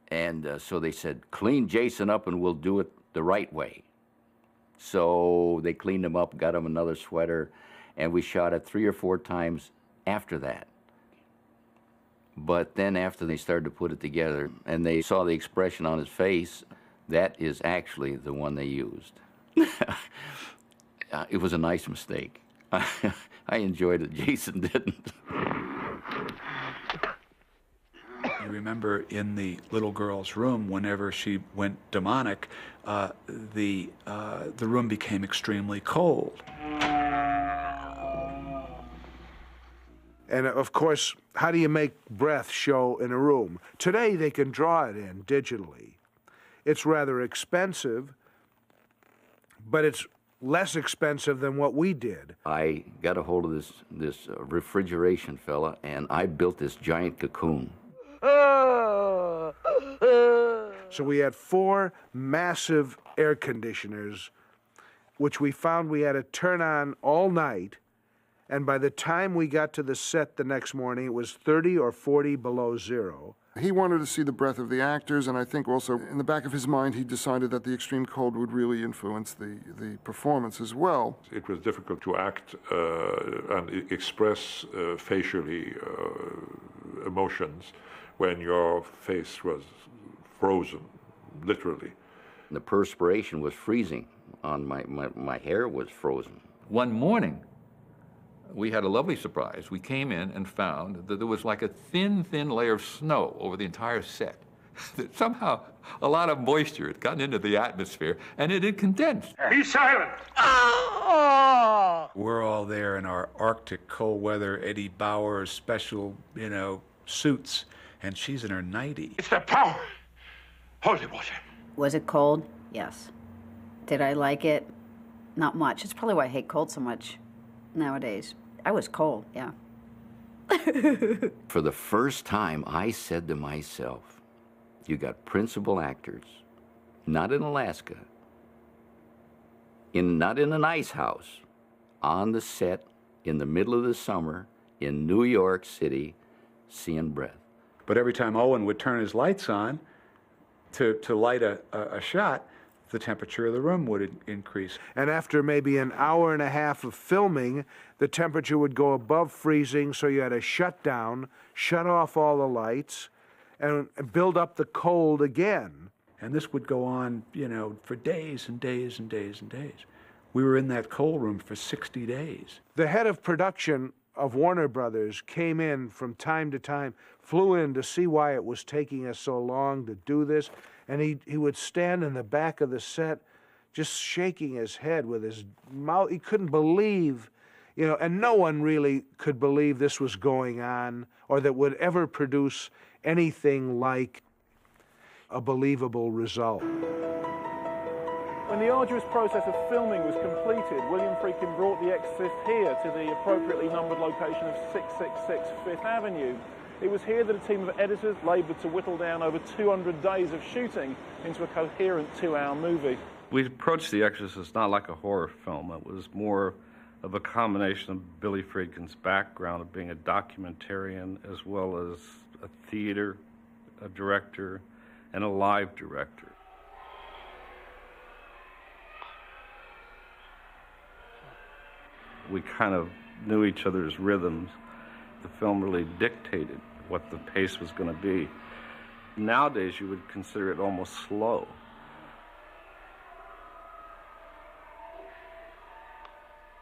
and so they said, clean Jason up and we'll do it the right way. So they cleaned him up, got him another sweater, and we shot it 3 or 4 times after that. But then after they started to put it together and they saw the expression on his face, that is actually the one they used. It was a nice mistake. I enjoyed it. Jason didn't. You remember in the little girl's room, whenever she went demonic, the room became extremely cold. And of course, how do you make breath show in a room? Today they can draw it in digitally. It's rather expensive, but it's less expensive than what we did. I got a hold of this refrigeration fella, and I built this giant cocoon. So we had 4 massive air conditioners, which we found we had to turn on all night. And by the time we got to the set the next morning, it was 30 or 40 below zero. He wanted to see the breath of the actors, and I think also in the back of his mind he decided that the extreme cold would really influence the performance as well. It was difficult to act and express facially emotions when your face was frozen, literally. The perspiration was freezing on my hair was frozen. One morning, we had a lovely surprise. We came in and found that there was like a thin, thin layer of snow over the entire set. That somehow a lot of moisture had gotten into the atmosphere and it had condensed. Be silent! We're all there in our Arctic cold weather Eddie Bauer special, suits, and she's in her nightie. It's the power! Holy water. Was it cold? Yes. Did I like it? Not much. It's probably why I hate cold so much nowadays. I was cold, yeah. For the first time, I said to myself, you got principal actors, not in Alaska, not in an ice house, on the set in the middle of the summer in New York City, seeing breath. But every time Owen would turn his lights on to light a shot, the temperature of the room would increase. And after maybe an hour and a half of filming, the temperature would go above freezing, so you had to shut down, shut off all the lights, and build up the cold again. And this would go on, for days and days and days and days. We were in that cold room for 60 days. The head of production of Warner Brothers came in from time to time, flew in to see why it was taking us so long to do this, and he would stand in the back of the set just shaking his head with his mouth. He couldn't believe, and no one really could believe this was going on or that would ever produce anything like a believable result. When the arduous process of filming was completed, William Friedkin brought The Exorcist here to the appropriately numbered location of 666 Fifth Avenue. It was here that a team of editors laboured to whittle down over 200 days of shooting into a coherent 2-hour movie. We approached The Exorcist not like a horror film. It was more of a combination of Billy Friedkin's background of being a documentarian as well as a theater, a director, and a live director. We kind of knew each other's rhythms. The film really dictated what the pace was going to be. Nowadays, you would consider it almost slow.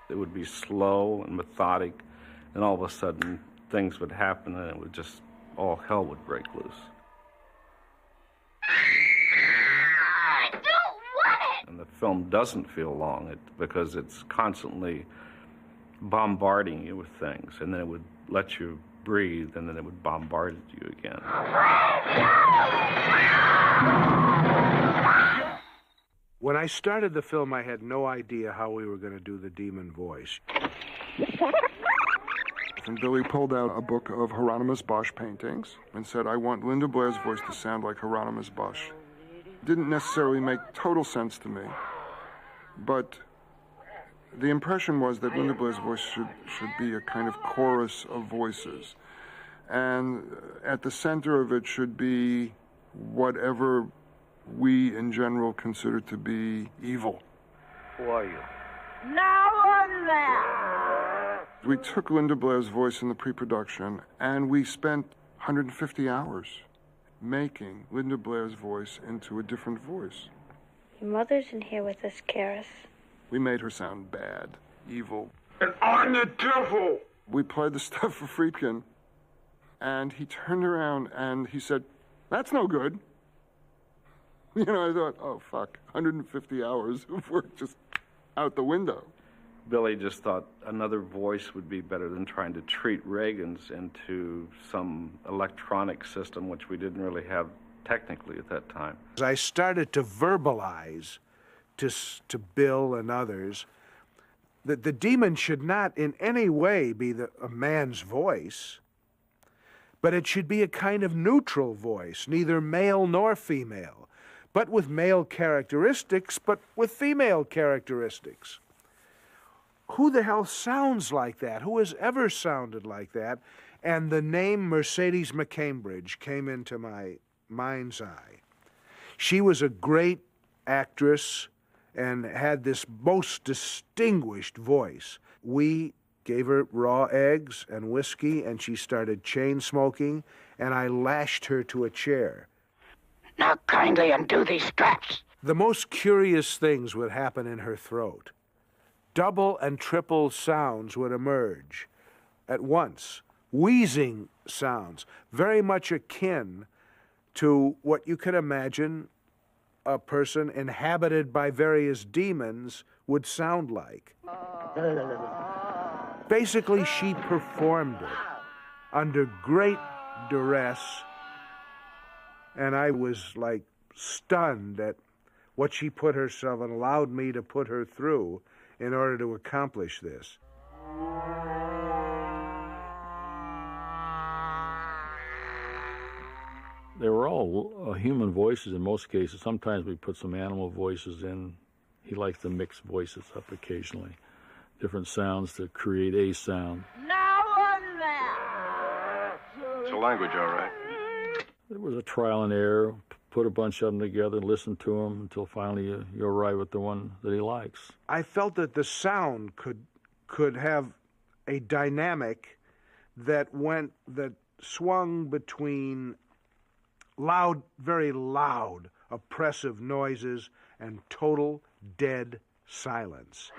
It would be slow and methodic, and all of a sudden, things would happen, and it would just, all hell would break loose. I don't want it! And the film doesn't feel long because it's constantly bombarding you with things, and then it would let you breathe, and then it would bombard you again. When I started the film, I had no idea how we were going to do the demon voice. And Billy pulled out a book of Hieronymus Bosch paintings and said, I want Linda Blair's voice to sound like Hieronymus Bosch. Didn't necessarily make total sense to me, but the impression was that Linda Blair's voice should be a kind of chorus of voices. And at the center of it should be whatever we in general consider to be evil. Who are you? Now on that! We took Linda Blair's voice in the pre-production, and we spent 150 hours making Linda Blair's voice into a different voice. Your mother's in here with us, Karis. We made her sound bad, evil. And I'm the devil! We played the stuff for Friedkin, and he turned around and he said, "That's no good." You know, I thought, oh, fuck, 150 hours of work just out the window. Billy just thought another voice would be better than trying to treat Reagan's into some electronic system, which we didn't really have technically at that time. As I started to verbalize to Bill and others that the demon should not in any way be a man's voice, but it should be a kind of neutral voice, neither male nor female, but with male characteristics, but with female characteristics. Who the hell sounds like that? Who has ever sounded like that? And the name Mercedes McCambridge came into my mind's eye. She was a great actress and had this most distinguished voice. We gave her raw eggs and whiskey, and she started chain smoking, and I lashed her to a chair. Now kindly undo these straps. The most curious things would happen in her throat. Double and triple sounds would emerge at once. Wheezing sounds, very much akin to what you could imagine a person inhabited by various demons would sound like. Basically, she performed it under great duress, and I was like stunned at what she put herself and allowed me to put her through in order to accomplish this. They were all human voices in most cases. Sometimes we put some animal voices in. He likes to mix voices up occasionally. Different sounds to create a sound. Now on there! It's a language, all right. There was a trial and error. Put a bunch of them together and listen to them until finally you arrive at the one that he likes. I felt that the sound could have a dynamic that swung between loud, very loud, oppressive noises and total dead silence.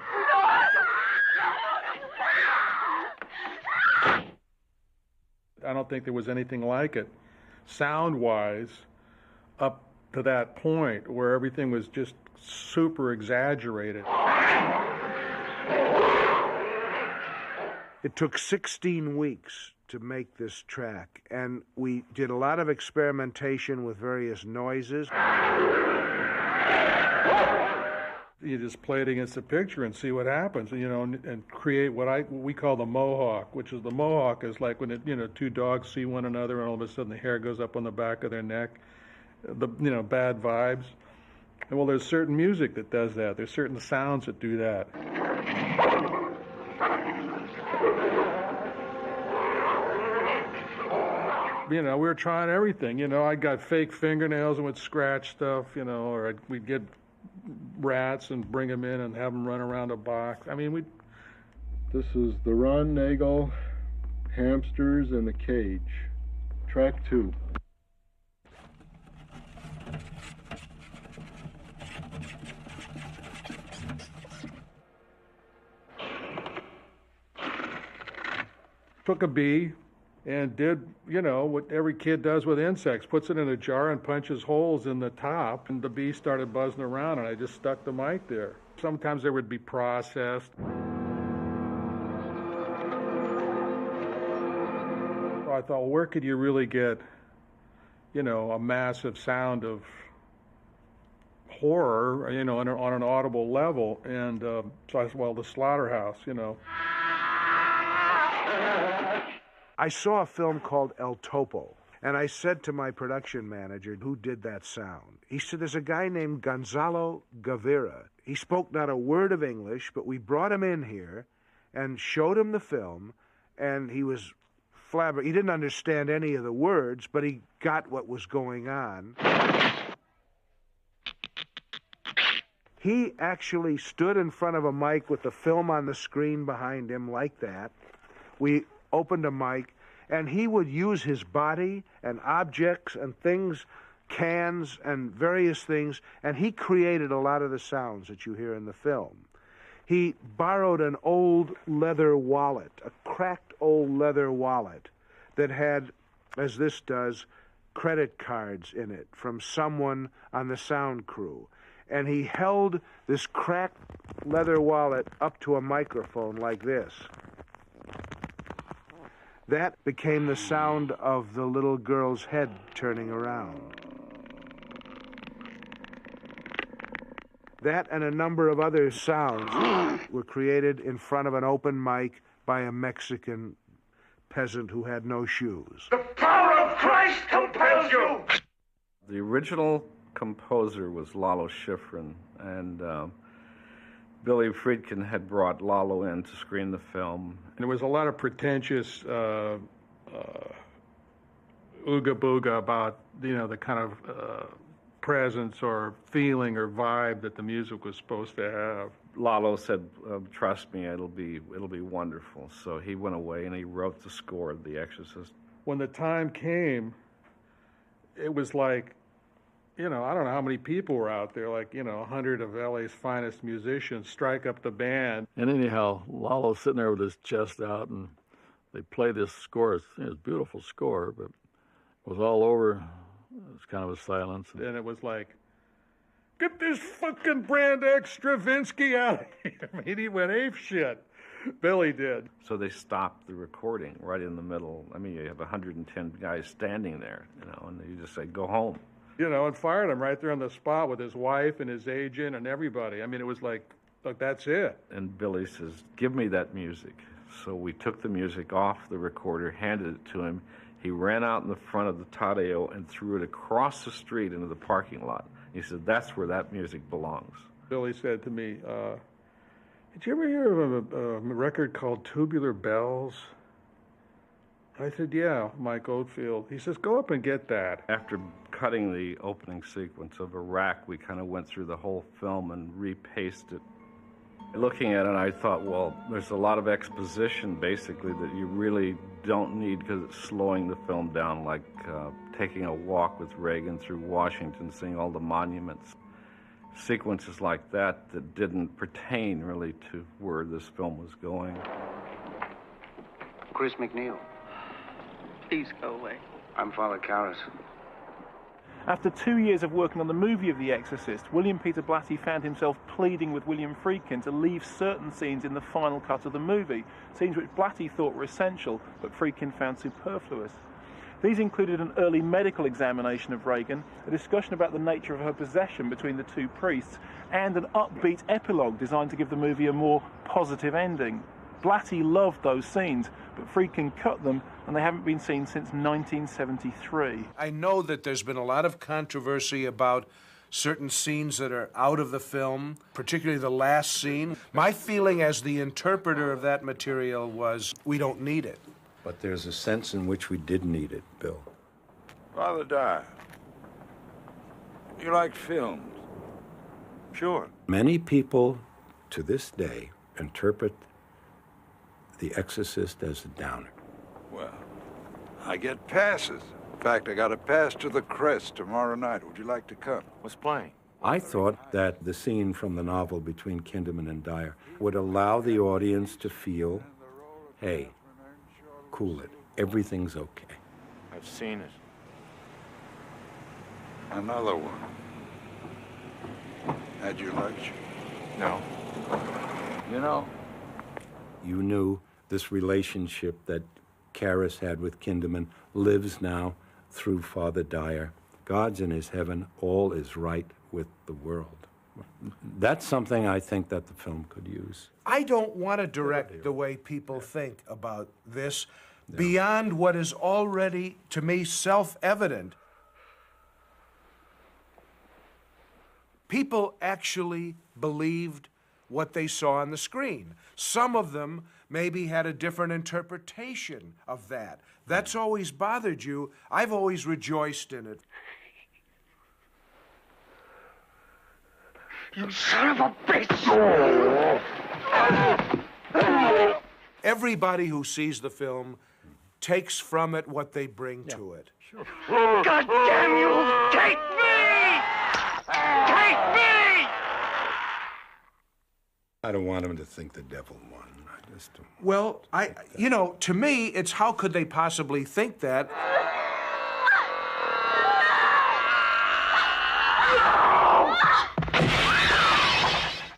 I don't think there was anything like it, sound-wise, up to that point where everything was just super exaggerated. It took 16 weeks to make this track, and we did a lot of experimentation with various noises. You just play it against the picture and see what happens, you know, and create what we call the mohawk, which is the mohawk is like when two dogs see one another and all of a sudden the hair goes up on the back of their neck. Bad vibes. And well, there's certain music that does that. There's certain sounds that do that. We were trying everything. I got fake fingernails and would scratch stuff, or we'd get rats and bring them in and have them run around a box. This is The Run, Nagel, Hamsters, and the Cage. Track 2. Took a bee and did, what every kid does with insects, puts it in a jar and punches holes in the top, and the bee started buzzing around, and I just stuck the mic there. Sometimes they would be processed. So I thought, well, where could you really get, a massive sound of horror, on an audible level? And so I said, well, the slaughterhouse, I saw a film called El Topo, and I said to my production manager who did that sound, he said, there's a guy named Gonzalo Gavira. He spoke not a word of English, but we brought him in here and showed him the film, and he was flabbergasted. He didn't understand any of the words, but he got what was going on. He actually stood in front of a mic with the film on the screen behind him like that. We opened a mic, And he would use his body and objects and things, cans and various things, and he created a lot of the sounds that you hear in the film. He borrowed an old leather wallet, a cracked old leather wallet that had, as this does, credit cards in it from someone on the sound crew. And he held this cracked leather wallet up to a microphone like this. That became the sound of the little girl's head turning around. That and a number of other sounds were created in front of an open mic by a Mexican peasant who had no shoes. The power of Christ compels you! The original composer was Lalo Schifrin, and Billy Friedkin had brought Lalo in to screen the film. And there was a lot of pretentious ooga booga about, the kind of presence or feeling or vibe that the music was supposed to have. Lalo said, "Trust me, it'll be wonderful." So he went away and he wrote the score of The Exorcist. When the time came, it was like, I don't know how many people were out there, like, 100 of LA's finest musicians strike up the band. And anyhow, Lalo's sitting there with his chest out, and they play this score. It's a beautiful score, but it was all over. It was kind of a silence. And it was like, get this fucking Brand X Stravinsky out of here. I mean, he went ape shit. Billy did. So they stopped the recording right in the middle. I mean, you have 110 guys standing there, and you just say, go home. And fired him right there on the spot with his wife and his agent and everybody. I mean, it was like that's it. And Billy says, give me that music. So we took the music off the recorder, handed it to him. He ran out in the front of the Tadeo and threw it across the street into the parking lot. He said, that's where that music belongs. Billy said to me, did you ever hear of a record called Tubular Bells? I said, yeah, Mike Oldfield. He says, go up and get that. After cutting the opening sequence of Iraq, we kind of went through the whole film and repaced it. Looking at it, I thought, well, there's a lot of exposition, basically, that you really don't need because it's slowing the film down, like taking a walk with Reagan through Washington, seeing all the monuments. Sequences like that didn't pertain, really, to where this film was going. Chris McNeil. Please go away. I'm Father Karras. After 2 years of working on the movie of The Exorcist, William Peter Blatty found himself pleading with William Friedkin to leave certain scenes in the final cut of the movie, scenes which Blatty thought were essential, but Friedkin found superfluous. These included an early medical examination of Reagan, a discussion about the nature of her possession between the two priests, and an upbeat epilogue designed to give the movie a more positive ending. Blatty loved those scenes, but Friedkin cut them, and they haven't been seen since 1973. I know that there's been a lot of controversy about certain scenes that are out of the film, particularly the last scene. My feeling as the interpreter of that material was, we don't need it. But there's a sense in which we did need it, Bill. Father Dyer, you like films? Sure. Many people, to this day, interpret The Exorcist as a downer. Well, I get passes. In fact, I got a pass to the Crest tomorrow night. Would you like to come? What's playing? I thought that the scene from the novel between Kinderman and Dyer would allow the audience to feel, hey, cool it. Everything's okay. I've seen it. Another one. Had your lunch? No. You knew this relationship that Karras had with Kinderman lives now through Father Dyer. God's in his heaven. All is right with the world. That's something I think that the film could use. I don't want to direct the way people think about this beyond what is already, to me, self-evident. People actually believed what they saw on the screen. Some of them maybe had a different interpretation of that. That's always bothered you. I've always rejoiced in it. You son of a bitch! Everybody who sees the film takes from it what they bring to it. Sure. God damn you! Take me! Take me! I don't want him to think the devil won. I just don't. Well, you know, to me, it's how could they possibly think that?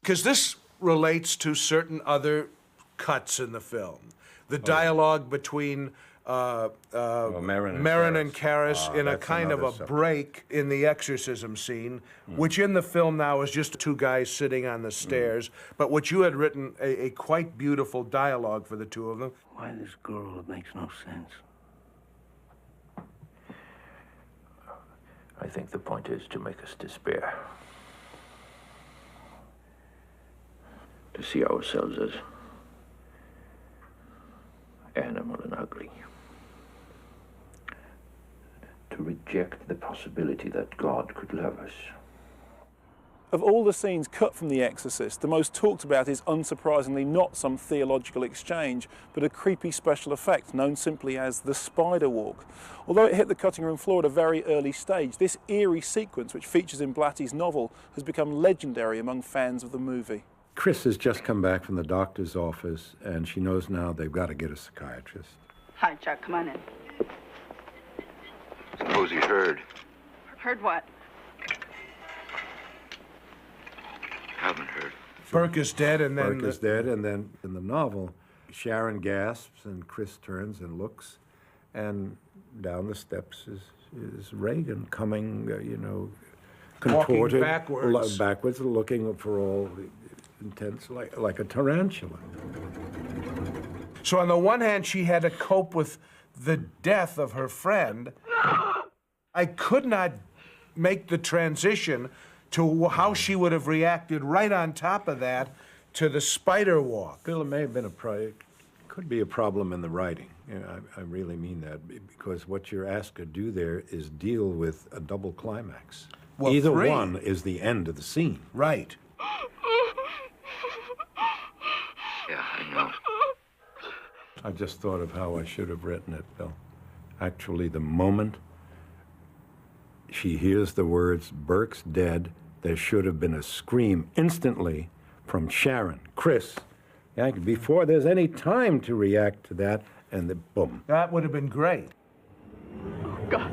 Because this relates to certain other cuts in the film. The dialogue between Marin and Karras in a kind of a break in the exorcism scene, which in the film now is just two guys sitting on the stairs, but which you had written a quite beautiful dialogue for the two of them. Why this girl, it makes no sense. I think the point is to make us despair. To see ourselves as animal and ugly. To reject the possibility that God could love us. Of all the scenes cut from The Exorcist, the most talked about is unsurprisingly not some theological exchange, but a creepy special effect known simply as the spider walk. Although it hit the cutting room floor at a very early stage, this eerie sequence, which features in Blatty's novel, has become legendary among fans of the movie. Chris has just come back from the doctor's office, and she knows now they've got to get a psychiatrist. Hi, Chuck. Come on in. Suppose he heard. Heard what? Haven't heard. Burke is dead, and then... Burke is dead, and then in the novel, Sharon gasps, and Chris turns and looks, and down the steps is Reagan coming, you know, contorted. Walking backwards, looking for all intents, like a tarantula. So on the one hand, she had to cope with the death of her friend. I could not make the transition to how she would have reacted right on top of that to the spider walk. Bill, it may have been could be a problem in the writing. You know, I really mean that, because what you're asked to do there is deal with a double climax. Well, either 3. one is the end of the scene. Right. Yeah, I know. I just thought of how I should have written it, Bill. Actually, the moment she hears the words, "Burke's dead," there should have been a scream instantly from Sharon, Chris, before there's any time to react to that, and then boom. That would have been great. Oh, God.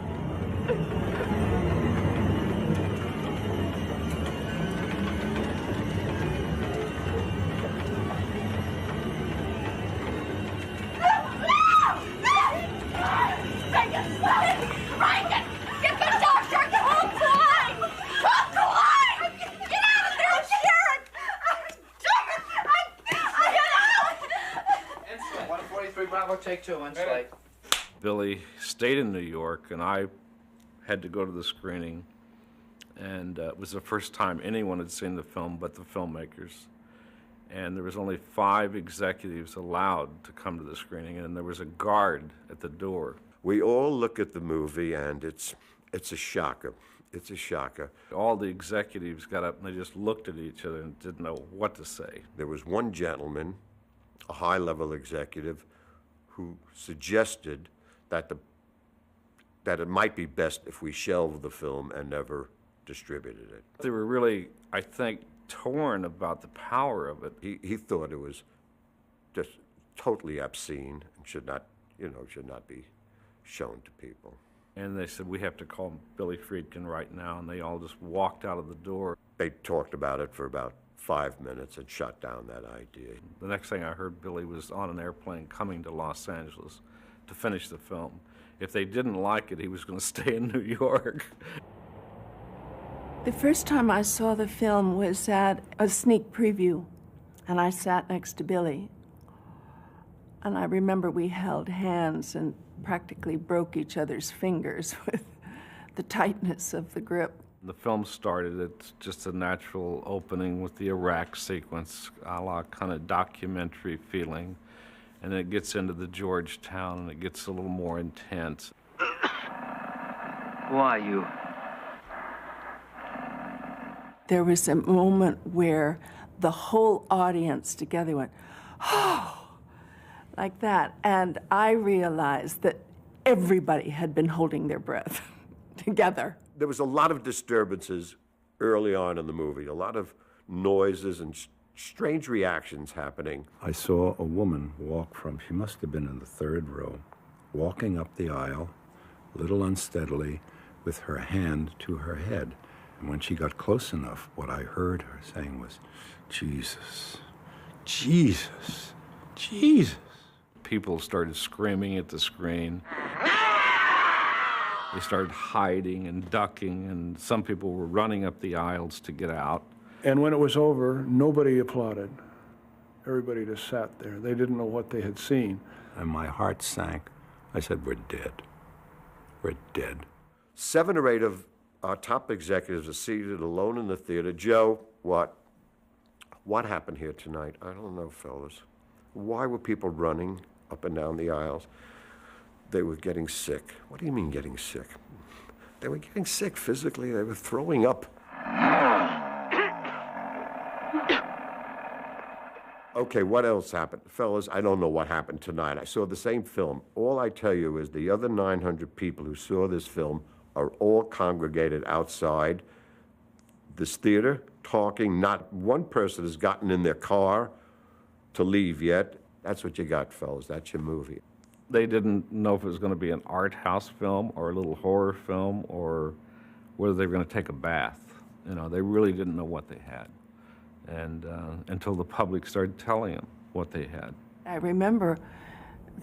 Take 2 on flight. Billy stayed in New York, and I had to go to the screening. And it was the first time anyone had seen the film but the filmmakers. And there was only 5 executives allowed to come to the screening, and there was a guard at the door. We all look at the movie, and it's a shocker. It's a shocker. All the executives got up, and they just looked at each other and didn't know what to say. There was one gentleman, a high-level executive, who suggested that it might be best if we shelved the film and never distributed it. They were really, I think, torn about the power of it. He thought it was just totally obscene and should not be shown to people. And they said, we have to call Billy Friedkin right now, and they all just walked out of the door. They talked about it for about 5 minutes and shut down that idea. The next thing I heard, Billy was on an airplane coming to Los Angeles to finish the film. If they didn't like it, he was going to stay in New York. The first time I saw the film was at a sneak preview, and I sat next to Billy. And I remember we held hands and practically broke each other's fingers with the tightness of the grip. The film started, it's just a natural opening with the Iraq sequence, a la kind of documentary feeling. And then it gets into the Georgetown, and it gets a little more intense. Who are you? There was a moment where the whole audience together went, oh, like that. And I realized that everybody had been holding their breath together. There was a lot of disturbances early on in the movie, a lot of noises and strange reactions happening. I saw a woman walk from, she must have been in the third row, walking up the aisle, a little unsteadily, with her hand to her head. And when she got close enough, what I heard her saying was, Jesus, Jesus, Jesus. People started screaming at the screen. They started hiding and ducking, and some people were running up the aisles to get out. And when it was over, nobody applauded. Everybody just sat there. They didn't know what they had seen. And my heart sank. I said, we're dead. We're dead. 7 or 8 of our top executives are seated alone in the theater. Joe, what happened here tonight? I don't know, fellas. Why were people running up and down the aisles? They were getting sick. What do you mean getting sick? They were getting sick physically. They were throwing up. Okay, what else happened? Fellas, I don't know what happened tonight. I saw the same film. All I tell you is the other 900 people who saw this film are all congregated outside this theater, talking. Not one person has gotten in their car to leave yet. That's what you got, fellas. That's your movie. They didn't know if it was going to be an art house film or a little horror film or whether they were going to take a bath. You know, they really didn't know what they had. And until the public started telling them what they had. I remember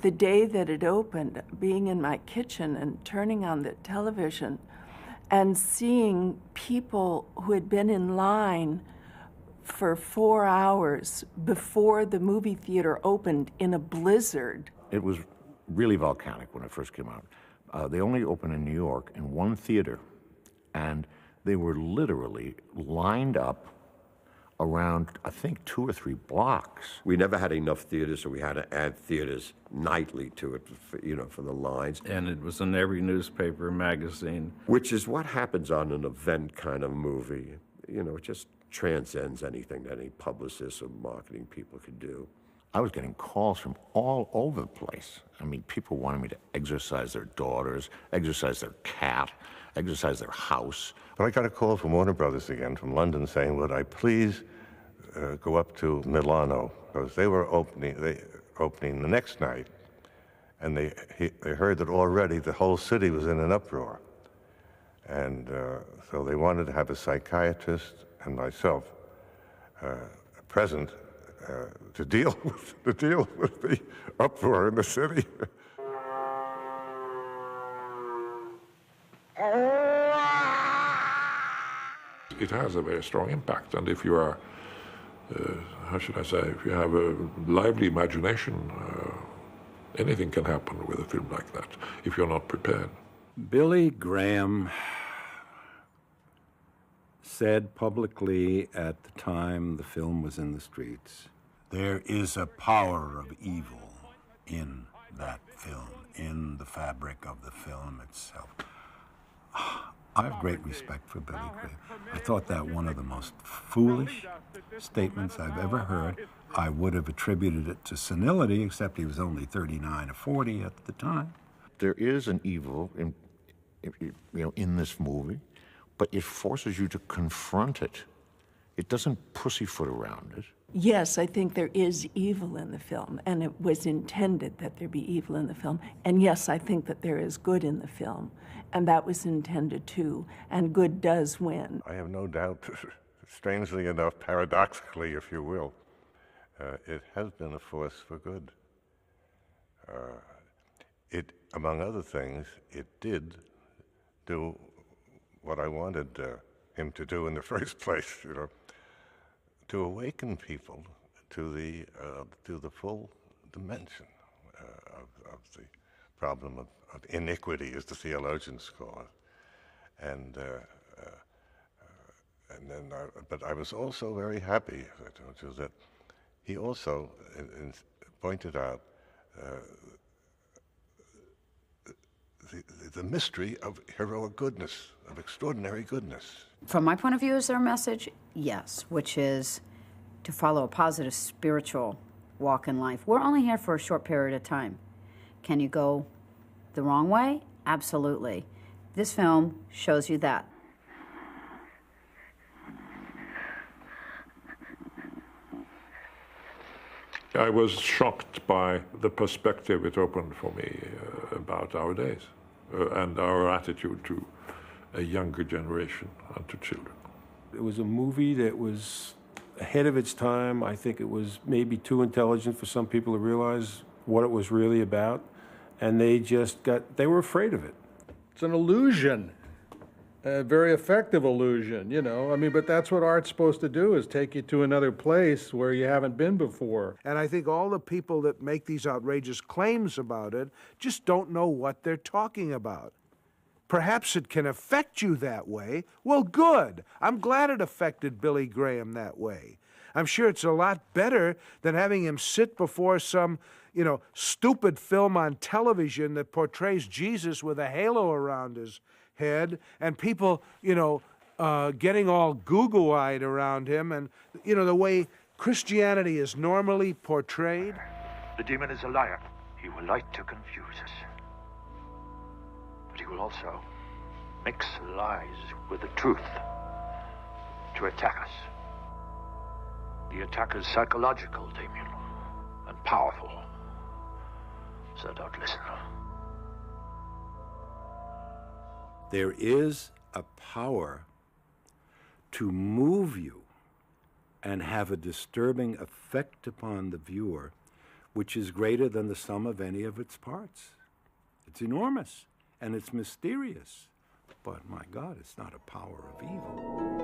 the day that it opened, being in my kitchen and turning on the television and seeing people who had been in line for 4 hours before the movie theater opened in a blizzard. It was really volcanic when it first came out. They only opened in New York in one theater, and they were literally lined up around, I think, 2 or 3 blocks. We never had enough theaters, so we had to add theaters nightly to it, for the lines. And it was in every newspaper, magazine. Which is what happens on an event kind of movie. You know, it just transcends anything that any publicists or marketing people could do. I was getting calls from all over the place. I mean, people wanted me to exorcise their daughters, exorcise their cat, exorcise their house. But I got a call from Warner Brothers again, from London, saying, would I please go up to Milano? Because they were opening the next night, and they heard that already the whole city was in an uproar. And so they wanted to have a psychiatrist and myself present to deal with the uproar in the city. It has a very strong impact, and if you are, how should I say, if you have a lively imagination, anything can happen with a film like that if you're not prepared. Billy Graham said publicly at the time the film was in the streets, there is a power of evil in that film, in the fabric of the film itself. I have great respect for Billy Graham. I thought that one of the most foolish statements I've ever heard. I would have attributed it to senility, except he was only 39 or 40 at the time. There is an evil in this movie, but it forces you to confront it. It doesn't pussyfoot around it. Yes, I think there is evil in the film, and it was intended that there be evil in the film. And yes, I think that there is good in the film, and that was intended too, and good does win. I have no doubt, strangely enough, paradoxically, if you will, it has been a force for good. It, among other things, it did do what I wanted him to do in the first place, to awaken people to the full dimension of the problem of iniquity, as the theologians call it, and then. But I was also very happy that he also pointed out the mystery of heroic goodness, of extraordinary goodness. From my point of view, is there a message? Yes, which is to follow a positive spiritual walk in life. We're only here for a short period of time. Can you go the wrong way? Absolutely. This film shows you that. I was shocked by the perspective it opened for me about our days and our attitude to a younger generation and to children. It was a movie that was ahead of its time. I think it was maybe too intelligent for some people to realize what it was really about, and they were afraid of it. It's an illusion, a very effective illusion, you know. I mean, but that's what art's supposed to do, is take you to another place where you haven't been before. And I think all the people that make these outrageous claims about it just don't know what they're talking about. Perhaps it can affect you that way. Well, good. I'm glad it affected Billy Graham that way. I'm sure it's a lot better than having him sit before some, you know, stupid film on television that portrays Jesus with a halo around his head and people, you know, getting all goo-goo-eyed around him and, you know, the way Christianity is normally portrayed. The demon is a liar. He will like to confuse us. But he will also mix lies with the truth to attack us. The attack is psychological, Damien, and powerful. So don't listen. There is a power to move you and have a disturbing effect upon the viewer, which is greater than the sum of any of its parts. It's enormous and it's mysterious, but my God, it's not a power of evil.